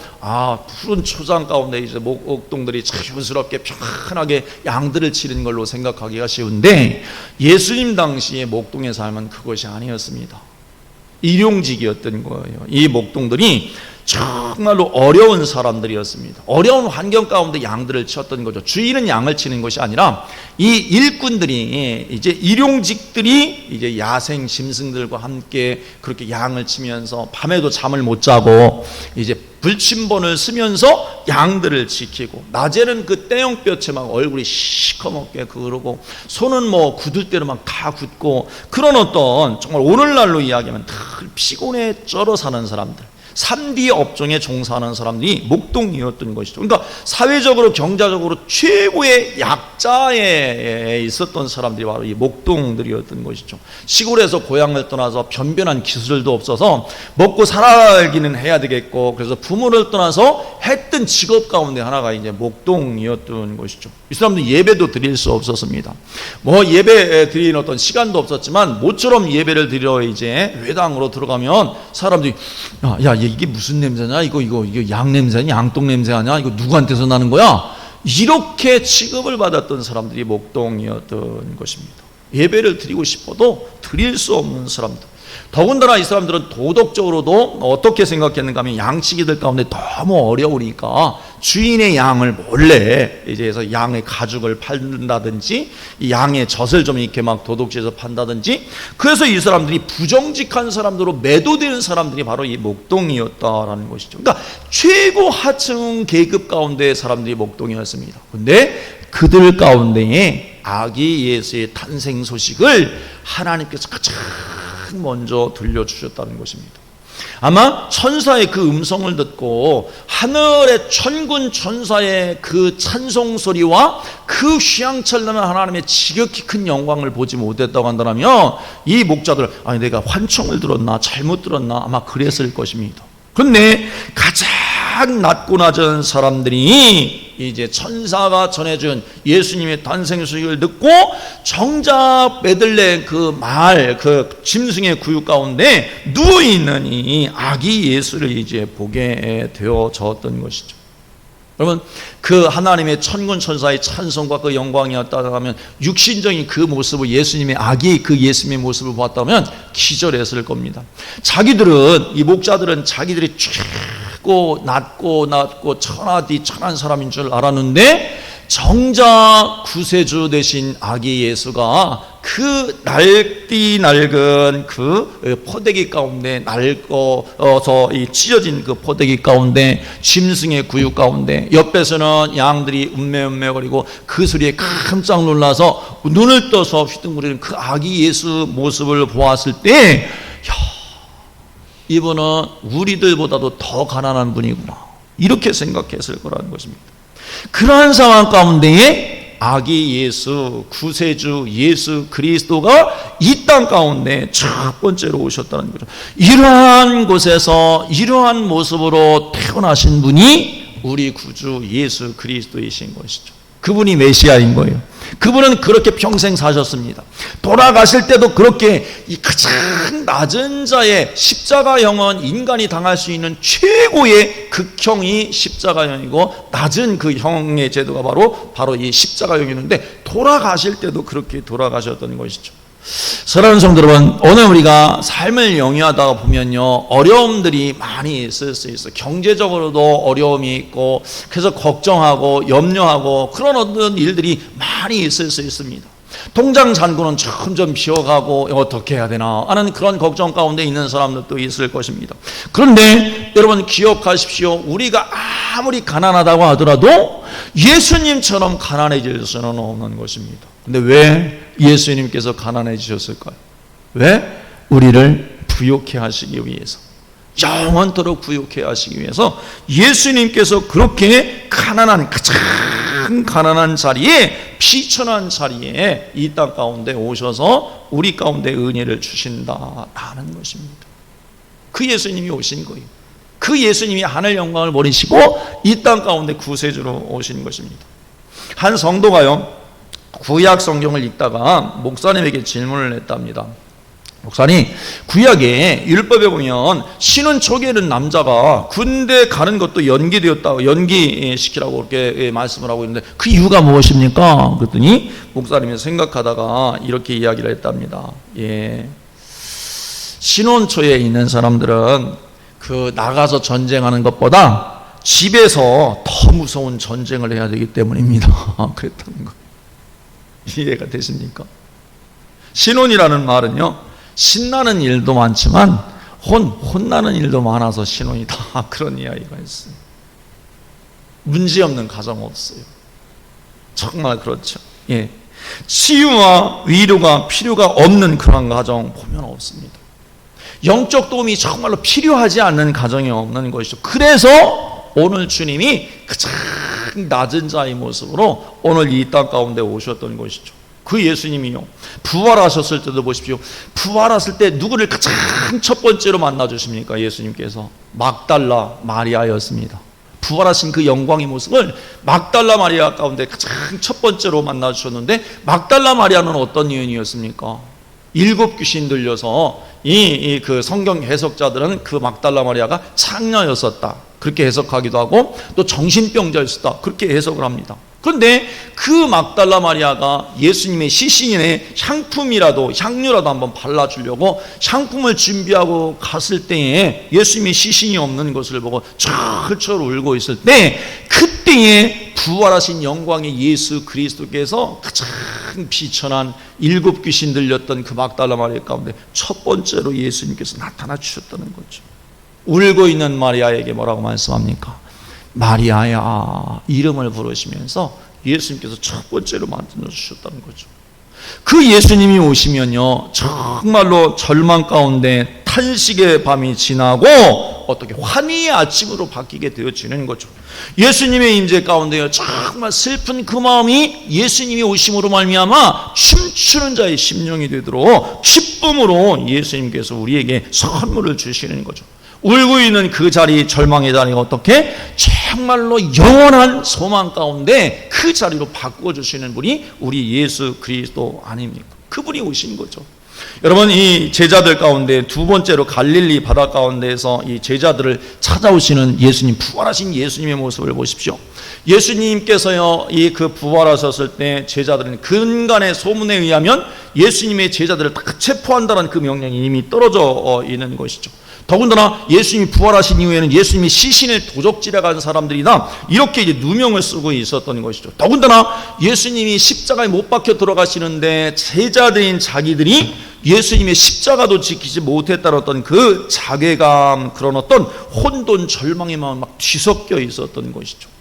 푸른 초장 가운데 이제 목동들이 자유스럽게 평안하게 양들을 치는 걸로 생각하기가 쉬운데 예수님 당시에 목동의 삶은 그것이 아니었습니다. 일용직이었던 거예요. 이 목동들이 정말로 어려운 사람들이었습니다. 어려운 환경 가운데 양들을 치었던 거죠. 주인은 양을 치는 것이 아니라 이 일꾼들이 이제 일용직들이 이제 야생 짐승들과 함께 그렇게 양을 치면서 밤에도 잠을 못 자고 이제 불침번을 쓰면서 양들을 지키고 낮에는 그 떼용볕에 막 얼굴이 시커멓게 그러고 손은 뭐 굳을 대로 막 다 굳고 그런 어떤 정말 오늘날로 이야기하면 다 피곤에 쩔어 사는 사람들, 3D 업종에 종사하는 사람들이 목동이었던 것이죠. 그러니까 사회적으로 경제적으로 최고의 약자에 있었던 사람들이 바로 이 목동들이었던 것이죠. 시골에서 고향을 떠나서 변변한 기술도 없어서 먹고 살아가기는 해야 되겠고 그래서 부모를 떠나서 했던 직업 가운데 하나가 이제 목동이었던 것이죠. 이 사람들 예배도 드릴 수 없었습니다. 뭐 예배 드리는 어떤 시간도 없었지만 모처럼 예배를 드리러 이제 회당으로 들어가면 사람들이 야 이게 무슨 냄새냐? 이거 양 냄새냐? 양똥 냄새 아니야? 이거 누구한테서 나는 거야? 이렇게 취급을 받았던 사람들이 목동이었던 것입니다. 예배를 드리고 싶어도 드릴 수 없는 사람들. 더군다나 이 사람들은 도덕적으로도 어떻게 생각했는가 하면 양치기들 가운데 너무 어려우니까 주인의 양을 몰래 이제 해서 양의 가죽을 팔는다든지 이 양의 젖을 좀 이렇게 막 도둑질해서 판다든지, 그래서 이 사람들이 부정직한 사람들로 매도되는 사람들이 바로 이 목동이었다라는 것이죠. 그러니까 최고 하층 계급 가운데 사람들이 목동이었습니다. 근데 그들 가운데에 아기 예수의 탄생 소식을 하나님께서 가장 먼저 들려주셨다는 것입니다. 아마 천사의 그 음성을 듣고 하늘의 천군 천사의 그 찬송 소리와 그 휘황찬란한 하나님의 지극히 큰 영광을 보지 못했다고 한다면 이 목자들, 아니 내가 환청을 들었나 잘못 들었나 아마 그랬을 것입니다. 그런데 가장 낮고 낮은 사람들이 이제 천사가 전해준 예수님의 탄생 소식을 듣고 정작 베들레헴 그 마을 그 짐승의 구육 가운데 누워 있는 이 아기 예수를 이제 보게 되어졌던 것이죠. 여러분, 그 하나님의 천군 천사의 찬송과 그 영광이었다고 하면 육신적인 그 모습을, 예수님의 아기 그 예수님의 모습을 보았다면 기절했을 겁니다. 자기들은, 이 목자들은 자기들이 낮고 천하디 천한 사람인 줄 알았는데 정작 구세주 되신 아기 예수가 그 낡은 그 포대기 가운데 낡어서 찢어진 그 포대기 가운데 짐승의 구육 가운데 옆에서는 양들이 음매거리고 그 소리에 깜짝 놀라서 눈을 떠서 휘둥그리는 그 아기 예수 모습을 보았을 때, 이분은 우리들보다도 더 가난한 분이구나, 이렇게 생각했을 거라는 것입니다. 그러한 상황 가운데에 아기 예수, 구세주 예수 그리스도가 이 땅 가운데 첫 번째로 오셨다는 거죠. 이러한 곳에서 이러한 모습으로 태어나신 분이 우리 구주 예수 그리스도이신 것이죠. 그분이 메시아인 거예요. 그분은 그렇게 평생 사셨습니다. 돌아가실 때도 그렇게 이 가장 낮은 자의 십자가형은 인간이 당할 수 있는 최고의 극형이 십자가형이고 낮은 그 형의 제도가 바로 이 십자가형이었는데 돌아가실 때도 그렇게 돌아가셨던 것이죠. 사랑하는 성도 여러분, 오늘 우리가 삶을 영위하다가 보면요, 어려움들이 많이 있을 수 있어요. 경제적으로도 어려움이 있고, 그래서 걱정하고 염려하고 그런 어떤 일들이 많이 있을 수 있습니다. 통장 잔고는 점점 비어가고 어떻게 해야 되나 하는 그런 걱정 가운데 있는 사람들도 있을 것입니다. 그런데 여러분 기억하십시오. 우리가 아무리 가난하다고 하더라도 예수님처럼 가난해질 수는 없는 것입니다. 근데 왜 예수님께서 가난해지셨을까요? 왜? 우리를 부욕해 하시기 위해서, 영원토록 부욕해 하시기 위해서 예수님께서 그렇게 가난한, 가장 가난한 자리에, 비천한 자리에 이 땅 가운데 오셔서 우리 가운데 은혜를 주신다라는 것입니다. 그 예수님이 오신 거예요. 그 예수님이 하늘 영광을 버리시고 이 땅 가운데 구세주로 오신 것입니다. 한 성도가요, 구약 성경을 읽다가 목사님에게 질문을 했답니다. 목사님, 구약에 율법에 보면 신혼 초기에는 남자가 군대 가는 것도 연기시키라고 그렇게 말씀을 하고 있는데 그 이유가 무엇입니까? 그랬더니 목사님이 생각하다가 이렇게 이야기를 했답니다. 신혼 초에 있는 사람들은 그 나가서 전쟁하는 것보다 집에서 더 무서운 전쟁을 해야 되기 때문입니다. 그랬다는 거. 이해가 되십니까? 신혼이라는 말은요, 신나는 일도 많지만 혼나는 일도 많아서 신혼이다, 그런 이야기가 있어요. 문제없는 가정 없어요. 정말 그렇죠. 치유와 위로가 필요가 없는 그런 가정 보면 없습니다. 영적 도움이 정말로 필요하지 않는 가정이 없는 것이죠. 그래서 오늘 주님이 가장 낮은 자의 모습으로 오늘 이 땅 가운데 오셨던 것이죠. 그 예수님이요, 부활하셨을 때도 보십시오. 부활하실 때 누구를 가장 첫 번째로 만나 주십니까? 예수님께서 막달라 마리아였습니다. 부활하신 그 영광의 모습을 막달라 마리아 가운데 가장 첫 번째로 만나 주셨는데, 막달라 마리아는 어떤 여인이었습니까? 7 귀신 들려서 그 성경 해석자들은 그 막달라 마리아가 창녀였었다, 그렇게 해석하기도 하고, 또 정신병자였었다, 그렇게 해석을 합니다. 그런데 그 막달라 마리아가 예수님의 시신에 향유라도 한번 발라주려고 향품을 준비하고 갔을 때에 예수님의 시신이 없는 것을 보고 철철 울고 있을 때, 그때에 부활하신 영광의 예수 그리스도께서 가장 비천한 7 귀신 들렸던 그 막달라 마리아 가운데 첫 번째로 예수님께서 나타나 주셨다는 거죠. 울고 있는 마리아에게 뭐라고 말씀합니까? 마리아야, 이름을 부르시면서 예수님께서 첫 번째로 만들어 주셨다는 거죠. 그 예수님이 오시면요, 정말로 절망 가운데 탄식의 밤이 지나고 어떻게 환희의 아침으로 바뀌게 되어지는 거죠. 예수님의 임재 가운데요, 정말 슬픈 그 마음이 예수님이 오심으로 말미암아 춤추는 자의 심령이 되도록 기쁨으로 예수님께서 우리에게 선물을 주시는 거죠. 울고 있는 그 자리, 절망의 자리가 어떻게 정말로 영원한 소망 가운데 그 자리로 바꿔주시는 분이 우리 예수 그리스도 아닙니까? 그분이 오신 거죠. 여러분, 이 제자들 가운데 두 번째로 갈릴리 바다 가운데에서 이 제자들을 찾아오시는 예수님, 부활하신 예수님의 모습을 보십시오. 예수님께서요, 이 그 부활하셨을 때 제자들은 근간의 소문에 의하면 예수님의 제자들을 다 체포한다는 그 명령이 이미 떨어져 있는 것이죠. 더군다나 예수님이 부활하신 이후에는 예수님의 시신을 도적질해 간 사람들이나 이렇게 이제 누명을 쓰고 있었던 것이죠. 더군다나 예수님이 십자가에 못 박혀 들어가시는데 제자들인 자기들이 예수님의 십자가도 지키지 못했다는 어떤 그 자괴감, 그런 어떤 혼돈, 절망의 마음 막 뒤섞여 있었던 것이죠.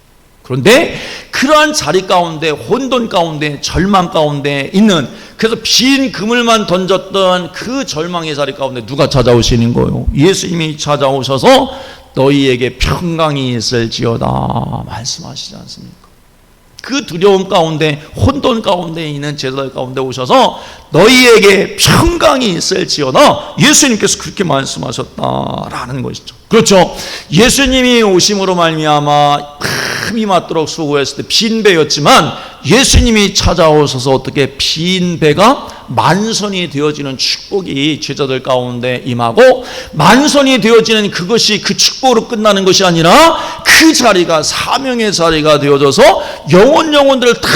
그런데 그러한 자리 가운데, 혼돈 가운데, 절망 가운데 있는, 그래서 빈 그물만 던졌던 그 절망의 자리 가운데 누가 찾아오시는 거예요? 예수님이 찾아오셔서 너희에게 평강이 있을지어다 말씀하시지 않습니까? 그 두려움 가운데, 혼돈 가운데 있는 제자들 가운데 오셔서 너희에게 평강이 있을지어다, 예수님께서 그렇게 말씀하셨다라는 것이죠. 그렇죠. 예수님이 오심으로 말미암아 흠이 맞도록 수고했을 때 빈 배였지만, 예수님이 찾아오셔서 어떻게 빈 배가 만선이 되어지는 축복이 제자들 가운데 임하고, 만선이 되어지는 그것이 그 축복으로 끝나는 것이 아니라 그 자리가 사명의 자리가 되어져서 영혼들을 다,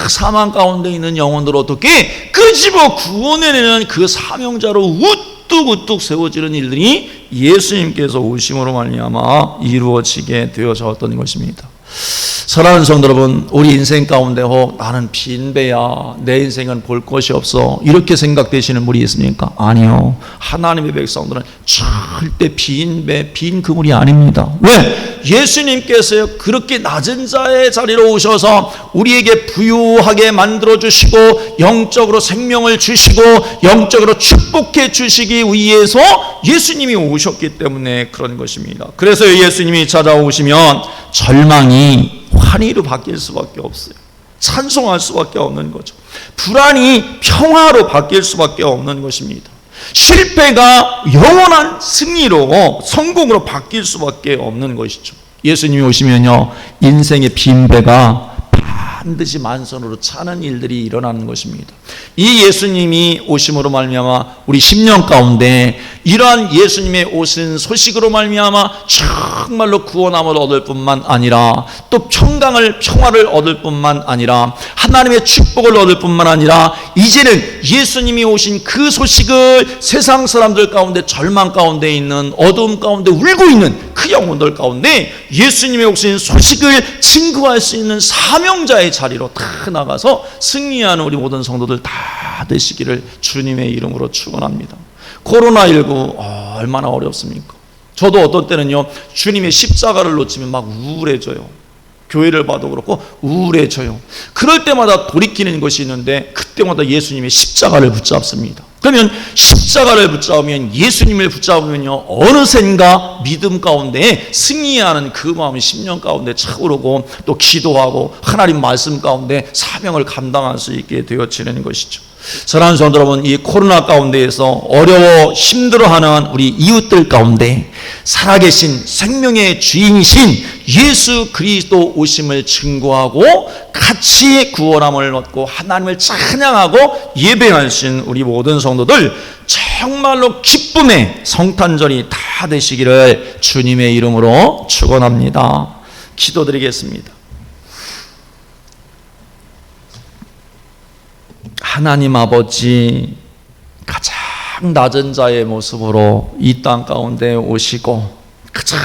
사망 가운데 있는 영혼들을 어떻게 끄집어 구원해내는 그 사명자로 우뚝우뚝 세워지는 일들이 예수님께서 오심으로 말미암아 이루어지게 되어졌던 것입니다. 사랑하는 성도 여러분, 우리 인생 가운데 나는 빈배야, 내 인생은 볼 것이 없어, 이렇게 생각되시는 분이 있습니까? 아니요. 하나님의 백성들은 절대 빈배, 빈 그물이 아닙니다. 왜? 예수님께서 그렇게 낮은 자의 자리로 오셔서 우리에게 부유하게 만들어주시고 영적으로 생명을 주시고 영적으로 축복해 주시기 위해서 예수님이 오셨기 때문에 그런 것입니다. 그래서 예수님이 찾아오시면 절망이 환희로 바뀔 수밖에 없어요. 찬송할 수밖에 없는 거죠. 불안이 평화로 바뀔 수밖에 없는 것입니다. 실패가 영원한 승리로, 성공으로 바뀔 수밖에 없는 것이죠. 예수님이 오시면요, 인생의 빈배가 반드시 만선으로 차는 일들이 일어나는 것입니다. 이 예수님이 오심으로 말미암아 우리 10년 가운데 이러한 예수님의 오신 소식으로 말미암아 정말로 구원함을 얻을 뿐만 아니라 또 평화를 얻을 뿐만 아니라 하나님의 축복을 얻을 뿐만 아니라 이제는 예수님이 오신 그 소식을 세상 사람들 가운데, 절망 가운데 있는, 어두움 가운데 울고 있는 그 영혼들 가운데 예수님의 오신 소식을 증거할 수 있는 사명자의 자리로 다 나가서 승리하는 우리 모든 성도들 다 되시기를 주님의 이름으로 축원합니다. 코로나19 얼마나 어렵습니까? 저도 어떤 때는요, 주님의 십자가를 놓치면 막 우울해져요. 교회를 봐도 그렇고 우울해져요. 그럴 때마다 돌이키는 것이 있는데 그때마다 예수님의 십자가를 붙잡습니다. 그러면 십자가를 붙잡으면, 예수님을 붙잡으면요, 어느샌가 믿음 가운데 승리하는 그 마음이 10년 가운데 차오르고 또 기도하고 하나님 말씀 가운데 사명을 감당할 수 있게 되어지는 것이죠. 사랑하는 성도 여러분, 이 코로나 가운데에서 어려워 힘들어하는 우리 이웃들 가운데 살아계신 생명의 주인이신 예수 그리스도 오심을 증거하고 같이 구원함을 얻고 하나님을 찬양하고 예배하신 우리 모든 성도들 정말로 기쁨의 성탄절이 다 되시기를 주님의 이름으로 축원합니다. 기도드리겠습니다. 하나님 아버지 가장 낮은 자의 모습으로 이 땅 가운데 오시고 가장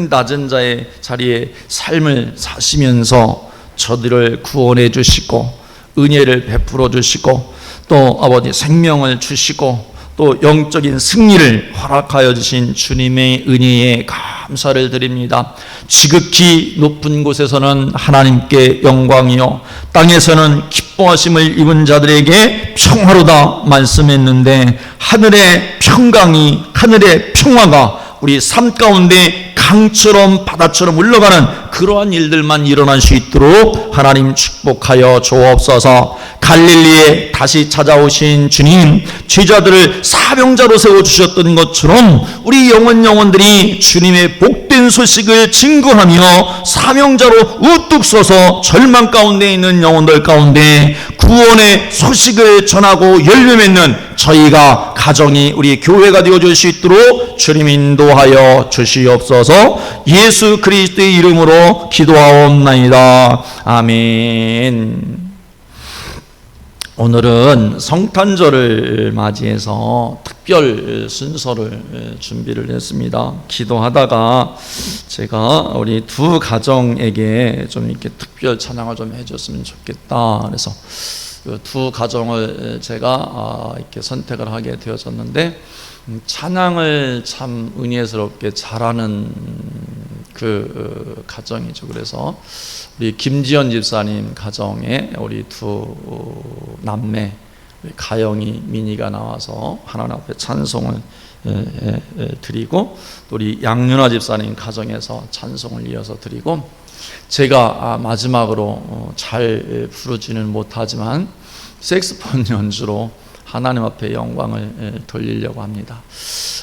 낮은 자의 자리에 삶을 사시면서 저들을 구원해 주시고 은혜를 베풀어 주시고 또 아버지 생명을 주시고 또 영적인 승리를 허락하여 주신 주님의 은혜에 감사를 드립니다. 지극히 높은 곳에서는 하나님께 영광이요 땅에서는 기뻐하심을 입은 자들에게 평화로다 말씀했는데 하늘의 평강이 하늘의 평화가 우리 삶 가운데 강처럼 바다처럼 흘러가는 그러한 일들만 일어날 수 있도록 하나님 축복하여 주옵소서. 갈릴리에 다시 찾아오신 주님, 제자들을 사명자로 세워주셨던 것처럼 우리 영혼들이 주님의 복된 소식을 증거하며 사명자로 우뚝 서서 절망 가운데 있는 영혼들 가운데 구원의 소식을 전하고 열매 맺는 저희가 가정이 우리 교회가 되어줄 수 있도록 주님 인도하여 주시옵소서. 예수 그리스도의 이름으로 기도하옵나이다. 아멘. 오늘은 성탄절을 맞이해서 특별 순서를 준비를 했습니다. 기도하다가 제가 우리 두 가정에게 좀 이렇게 특별 찬양을 좀 해줬으면 좋겠다. 그래서 그 두 가정을 제가 이렇게 선택을 하게 되어졌는데 찬양을 참 은혜스럽게 잘하는 그 가정이죠. 그래서 우리 김지연 집사님 가정에 우리 두 남매 가영이 민희가 나와서 하나님 앞에 찬송을 드리고 또 우리 양윤아 집사님 가정에서 찬송을 이어서 드리고 제가 마지막으로 잘 부르지는 못하지만 색소폰 연주로 하나님 앞에 영광을 돌리려고 합니다.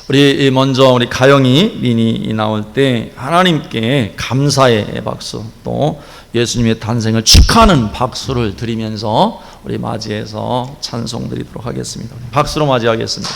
우리 먼저 우리 가영이 민이 나올 때 하나님께 감사의 박수 또 예수님의 탄생을 축하하는 박수를 드리면서 우리 맞이해서 찬송 드리도록 하겠습니다. 박수로 맞이하겠습니다.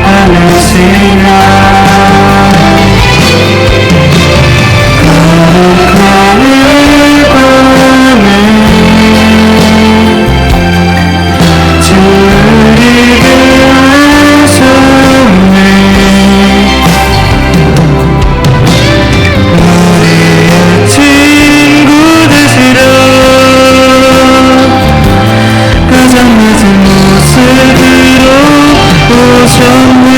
않으시나 거룩한 일과는 주를 위하셨네 우리의 친구 되시려 가장 낮은 모습으로 오셨네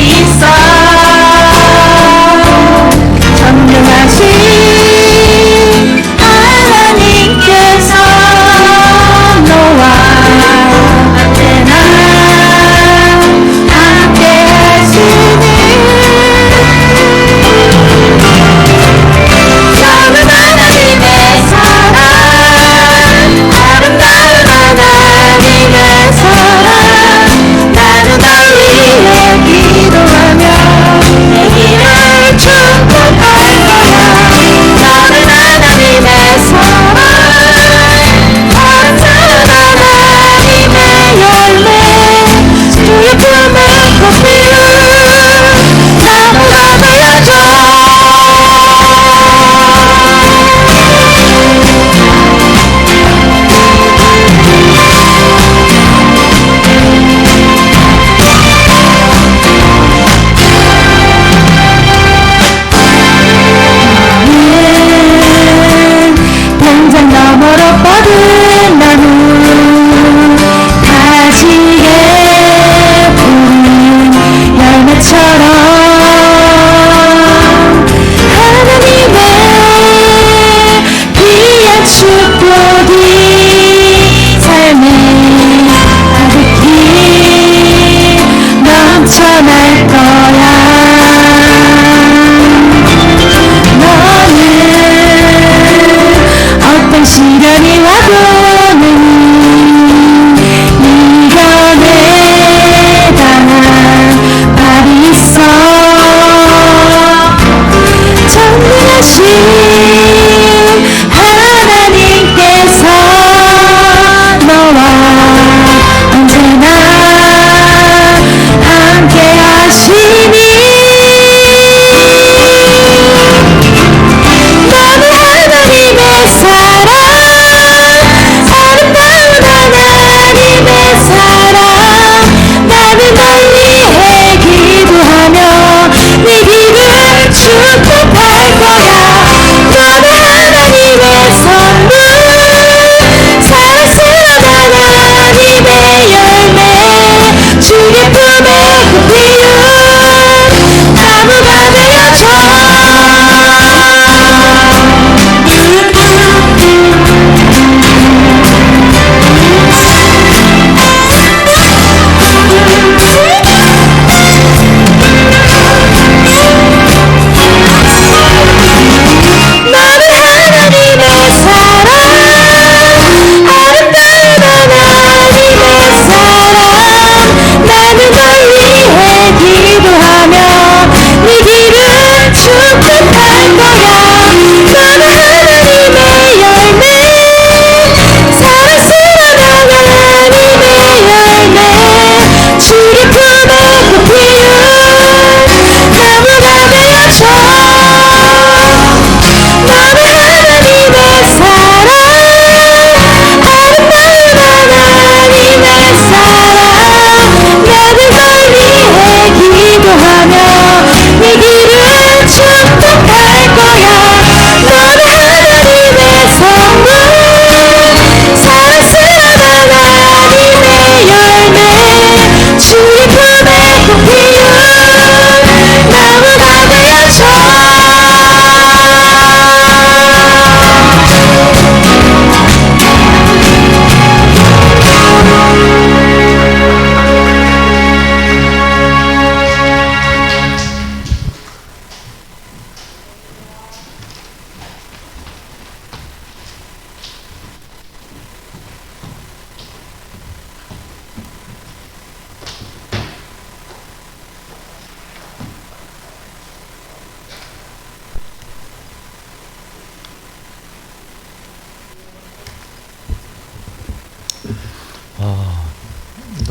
있어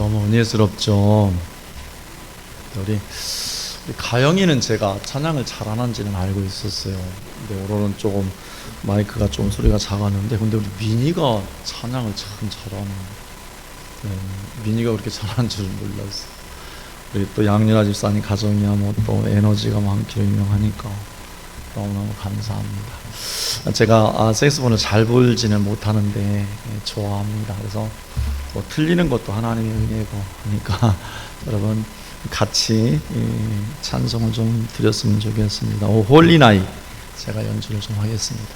너무 은혜스럽죠. 우리 가영이는 제가 찬양을 잘하는지는 알고 있었어요. 근데 오늘은 조금 마이크가 좀 소리가 작았는데, 근데 우리 민이가 찬양을 참 잘하네. 네, 민이가 그렇게 잘하는 줄 몰랐어. 우리 또 양윤아 집사님 가정이야 뭐 또 에너지가 많기로 유명하니까 너무너무 감사합니다. 제가 색소폰을 잘 불지는 못하는데 좋아합니다. 그래서 뭐 틀리는 것도 하나님의 은혜고 하니까 여러분 같이 찬송을 좀 드렸으면 좋겠습니다. 오 홀리 나잇 제가 연주를 좀 하겠습니다.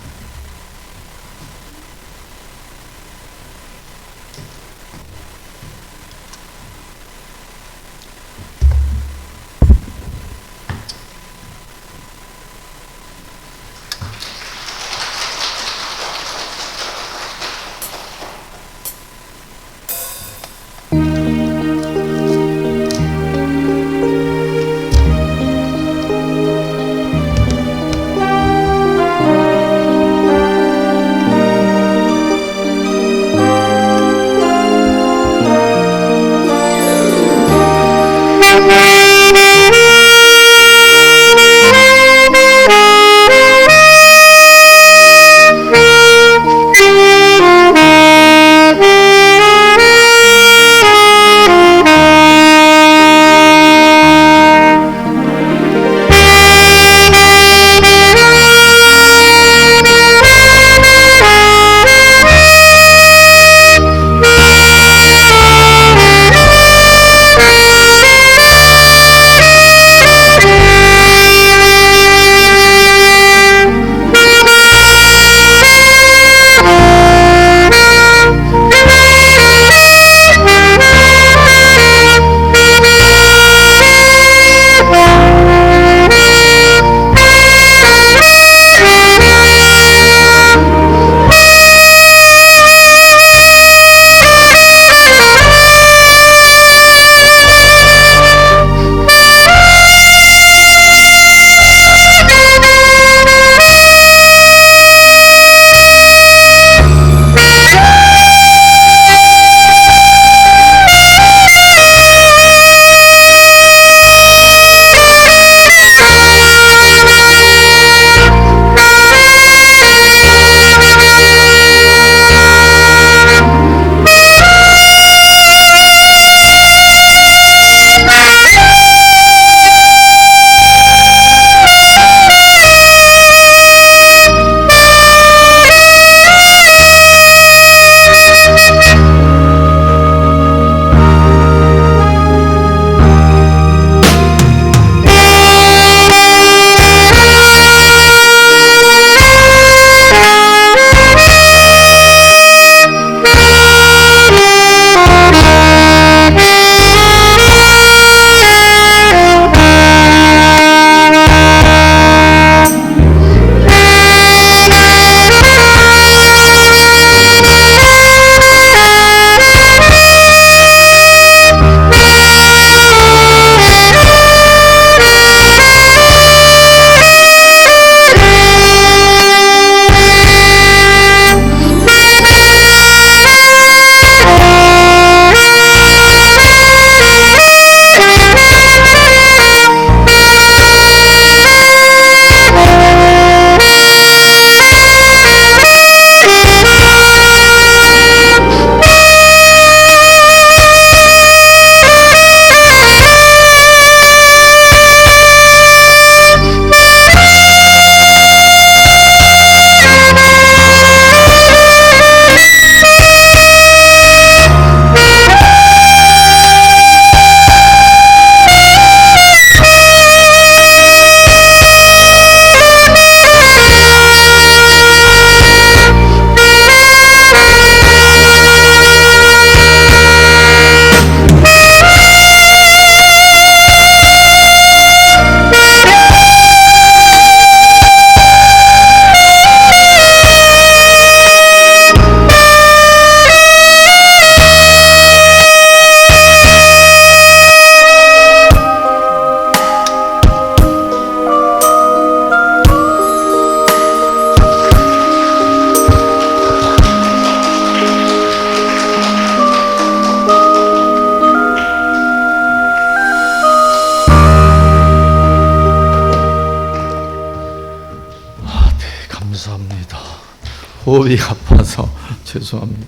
호흡이 가빠서 죄송합니다.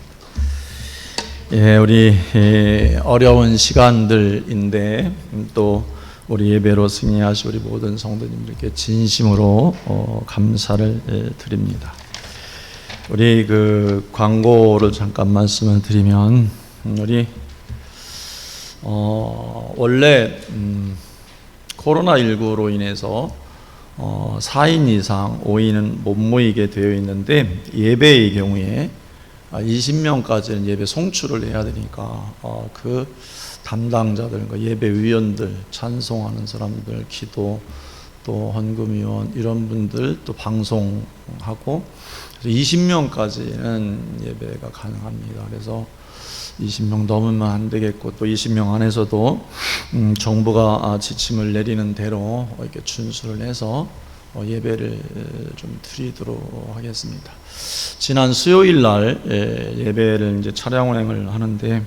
예, 우리 어려운 시간들인데 또 우리 예배로 승리하시 우리 모든 성도님들께 진심으로 감사를 드립니다. 우리 그 광고를 잠깐 말씀을 드리면 우리 원래 코로나19로 인해서 4인 이상 5인은 못 모이게 되어 있는데 예배의 경우에 20명까지는 예배 송출을 해야 되니까 그 담당자들, 예배위원들, 찬송하는 사람들, 기도, 또 헌금위원 이런 분들 또 방송하고 20명까지는 예배가 가능합니다. 그래서 20명 넘으면 안 되겠고 또 20명 안에서도 정부가 지침을 내리는 대로 이렇게 준수를 해서 예배를 좀 드리도록 하겠습니다. 지난 수요일 날 예배를 이제 차량 운행을 하는데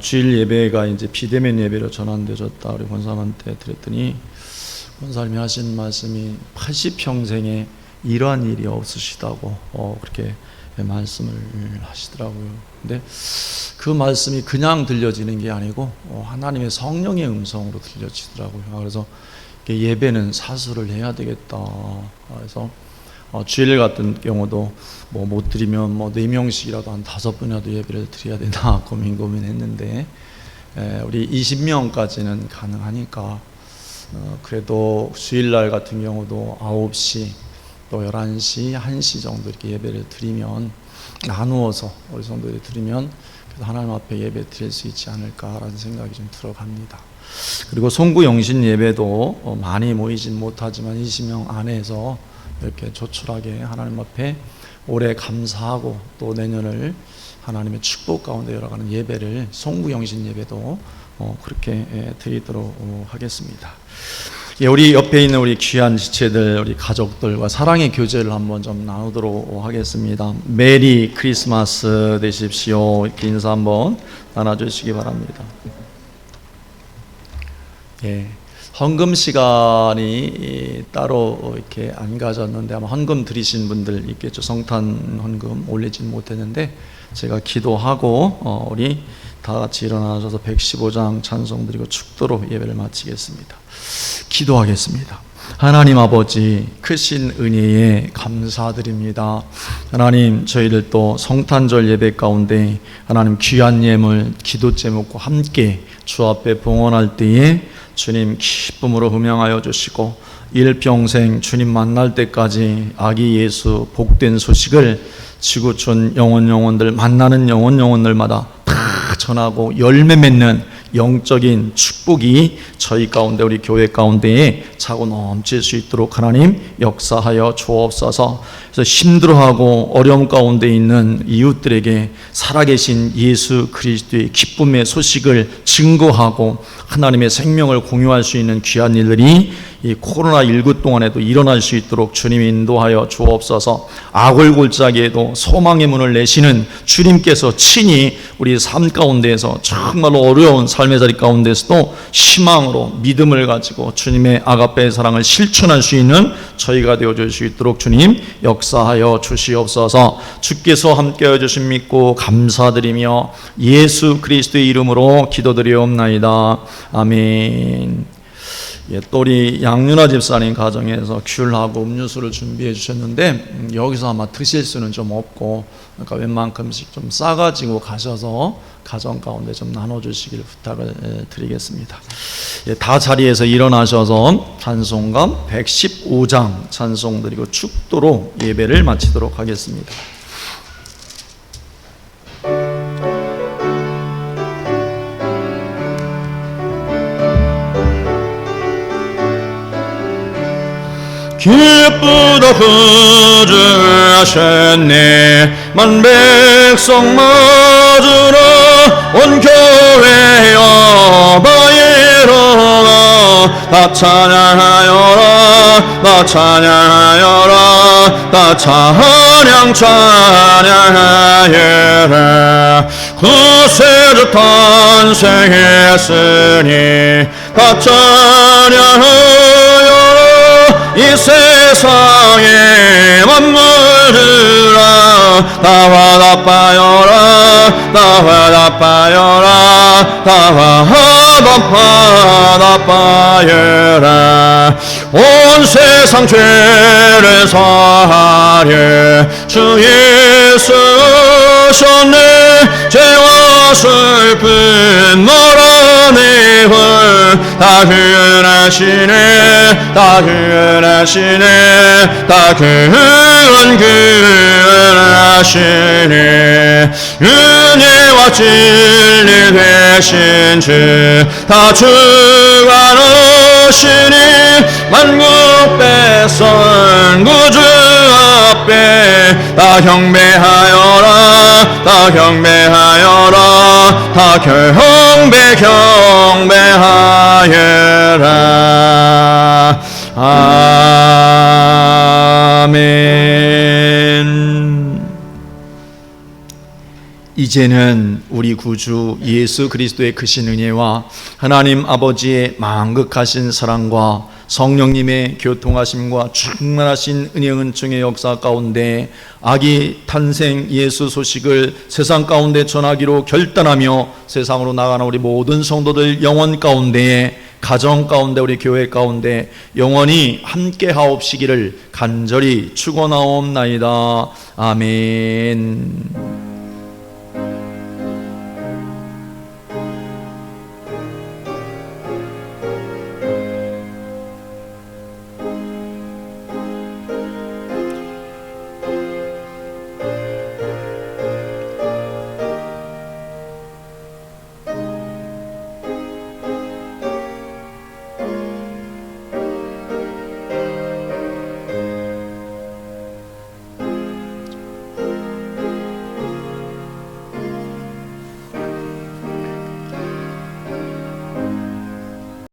주일 예배가 이제 비대면 예배로 전환되었다 우리 권사님한테 드렸더니 권사님이 하신 말씀이 80평생에 이러한 일이 없으시다고 그렇게 말씀을 하시더라고요. 근데 그 말씀이 그냥 들려지는 게 아니고 하나님의 성령의 음성으로 들려지더라고요. 그래서 예배는 사수를 해야 되겠다. 그래서 주일 같은 경우도 뭐 못 드리면 뭐 4명씩이라도 한 5분이라도 예배를 드려야 되나 고민했는데 우리 20명까지는 가능하니까 그래도 주일날 같은 경우도 9시 또 11시, 1시 정도 이렇게 예배를 드리면 나누어서 우리 성도들이 드리면 그래서 하나님 앞에 예배 드릴 수 있지 않을까라는 생각이 좀 들어갑니다. 그리고 송구 영신 예배도 많이 모이진 못하지만 20명 안에서 이렇게 조촐하게 하나님 앞에 올해 감사하고 또 내년을 하나님의 축복 가운데 열어가는 예배를 송구 영신 예배도 그렇게 드리도록 하겠습니다. 예, 우리 옆에 있는 우리 귀한 지체들, 우리 가족들과 사랑의 교제를 한번 좀 나누도록 하겠습니다. 메리 크리스마스 되십시오. 이렇게 인사 한번 나눠주시기 바랍니다. 예, 헌금 시간이 따로 이렇게 안 가졌는데 아마 헌금 드리신 분들 있겠죠. 성탄 헌금 올리진 못했는데 제가 기도하고 우리 다 같이 일어나셔서 115장 찬송 드리고 축도로 예배를 마치겠습니다. 기도하겠습니다. 하나님 아버지 크신 은혜에 감사드립니다. 하나님 저희들 또 성탄절 예배 가운데 하나님 귀한 예물 기도 제목과 함께 주 앞에 봉헌할 때에 주님 기쁨으로 음양하여 주시고 일평생 주님 만날 때까지 아기 예수 복된 소식을 지구촌 영혼들 만나는 영혼들마다 다 전하고 열매 맺는 영적인 축복이 저희 가운데 우리 교회 가운데에 차고 넘칠 수 있도록 하나님 역사하여 주옵소서. 그래서 힘들어하고 어려움 가운데 있는 이웃들에게 살아계신 예수 그리스도의 기쁨의 소식을 증거하고 하나님의 생명을 공유할 수 있는 귀한 일들이 이 코로나19 동안에도 일어날 수 있도록 주님 인도하여 주옵소서. 악을 골짜기에도 소망의 문을 내시는 주님께서 친히 우리 삶 가운데에서 정말로 어려운 삶의 자리 가운데서도 희망으로 믿음을 가지고 주님의 아가페의 사랑을 실천할 수 있는 저희가 되어줄 수 있도록 주님 역사하여 주시옵소서. 주께서 함께하여 주심 믿고 감사드리며 예수 그리스도의 이름으로 기도드리옵나이다. 아멘. 예, 또 우리 양윤아 집사님 가정에서 귤하고 음료수를 준비해 주셨는데 여기서 아마 드실 수는 좀 없고 그러니까 웬만큼씩 좀 싸가지고 가셔서 가정 가운데 좀 나눠주시길 부탁을 드리겠습니다. 예, 다 자리에서 일어나셔서 찬송가 115장 찬송 드리고 축도로 예배를 마치도록 하겠습니다. 기쁘다 구주하셨네 만 백성 맞으러 온 교회여 바위로가 다 찬양하여라 다 찬양하여라 다 찬양하여라 구세주 탄생했으니 다 찬양하여라 이 세상의 만물들아 다 화답하여라 다 화답하여라 다 화답하여라 온 세상 죄를 사하려 주 예수 오셨네 죄와 슬픈 너란의 홀다 그하시네 다 그하시네 다 그하시네 은혜와 진리 되신 주 다 주관하시니 만국 백성 구주 앞에 다 경배하여라 다 경배하여라 다 경배하여라 아멘. 이제는 우리 구주 예수 그리스도의 크신 은혜와 하나님 아버지의 만극하신 사랑과 성령님의 교통하심과 충만하신 은혜 은총의 역사 가운데 아기 탄생 예수 소식을 세상 가운데 전하기로 결단하며 세상으로 나가는 우리 모든 성도들 영혼 가운데에 가정 가운데 우리 교회 가운데 영원히 함께 하옵시기를 간절히 축원하옵나이다. 아멘.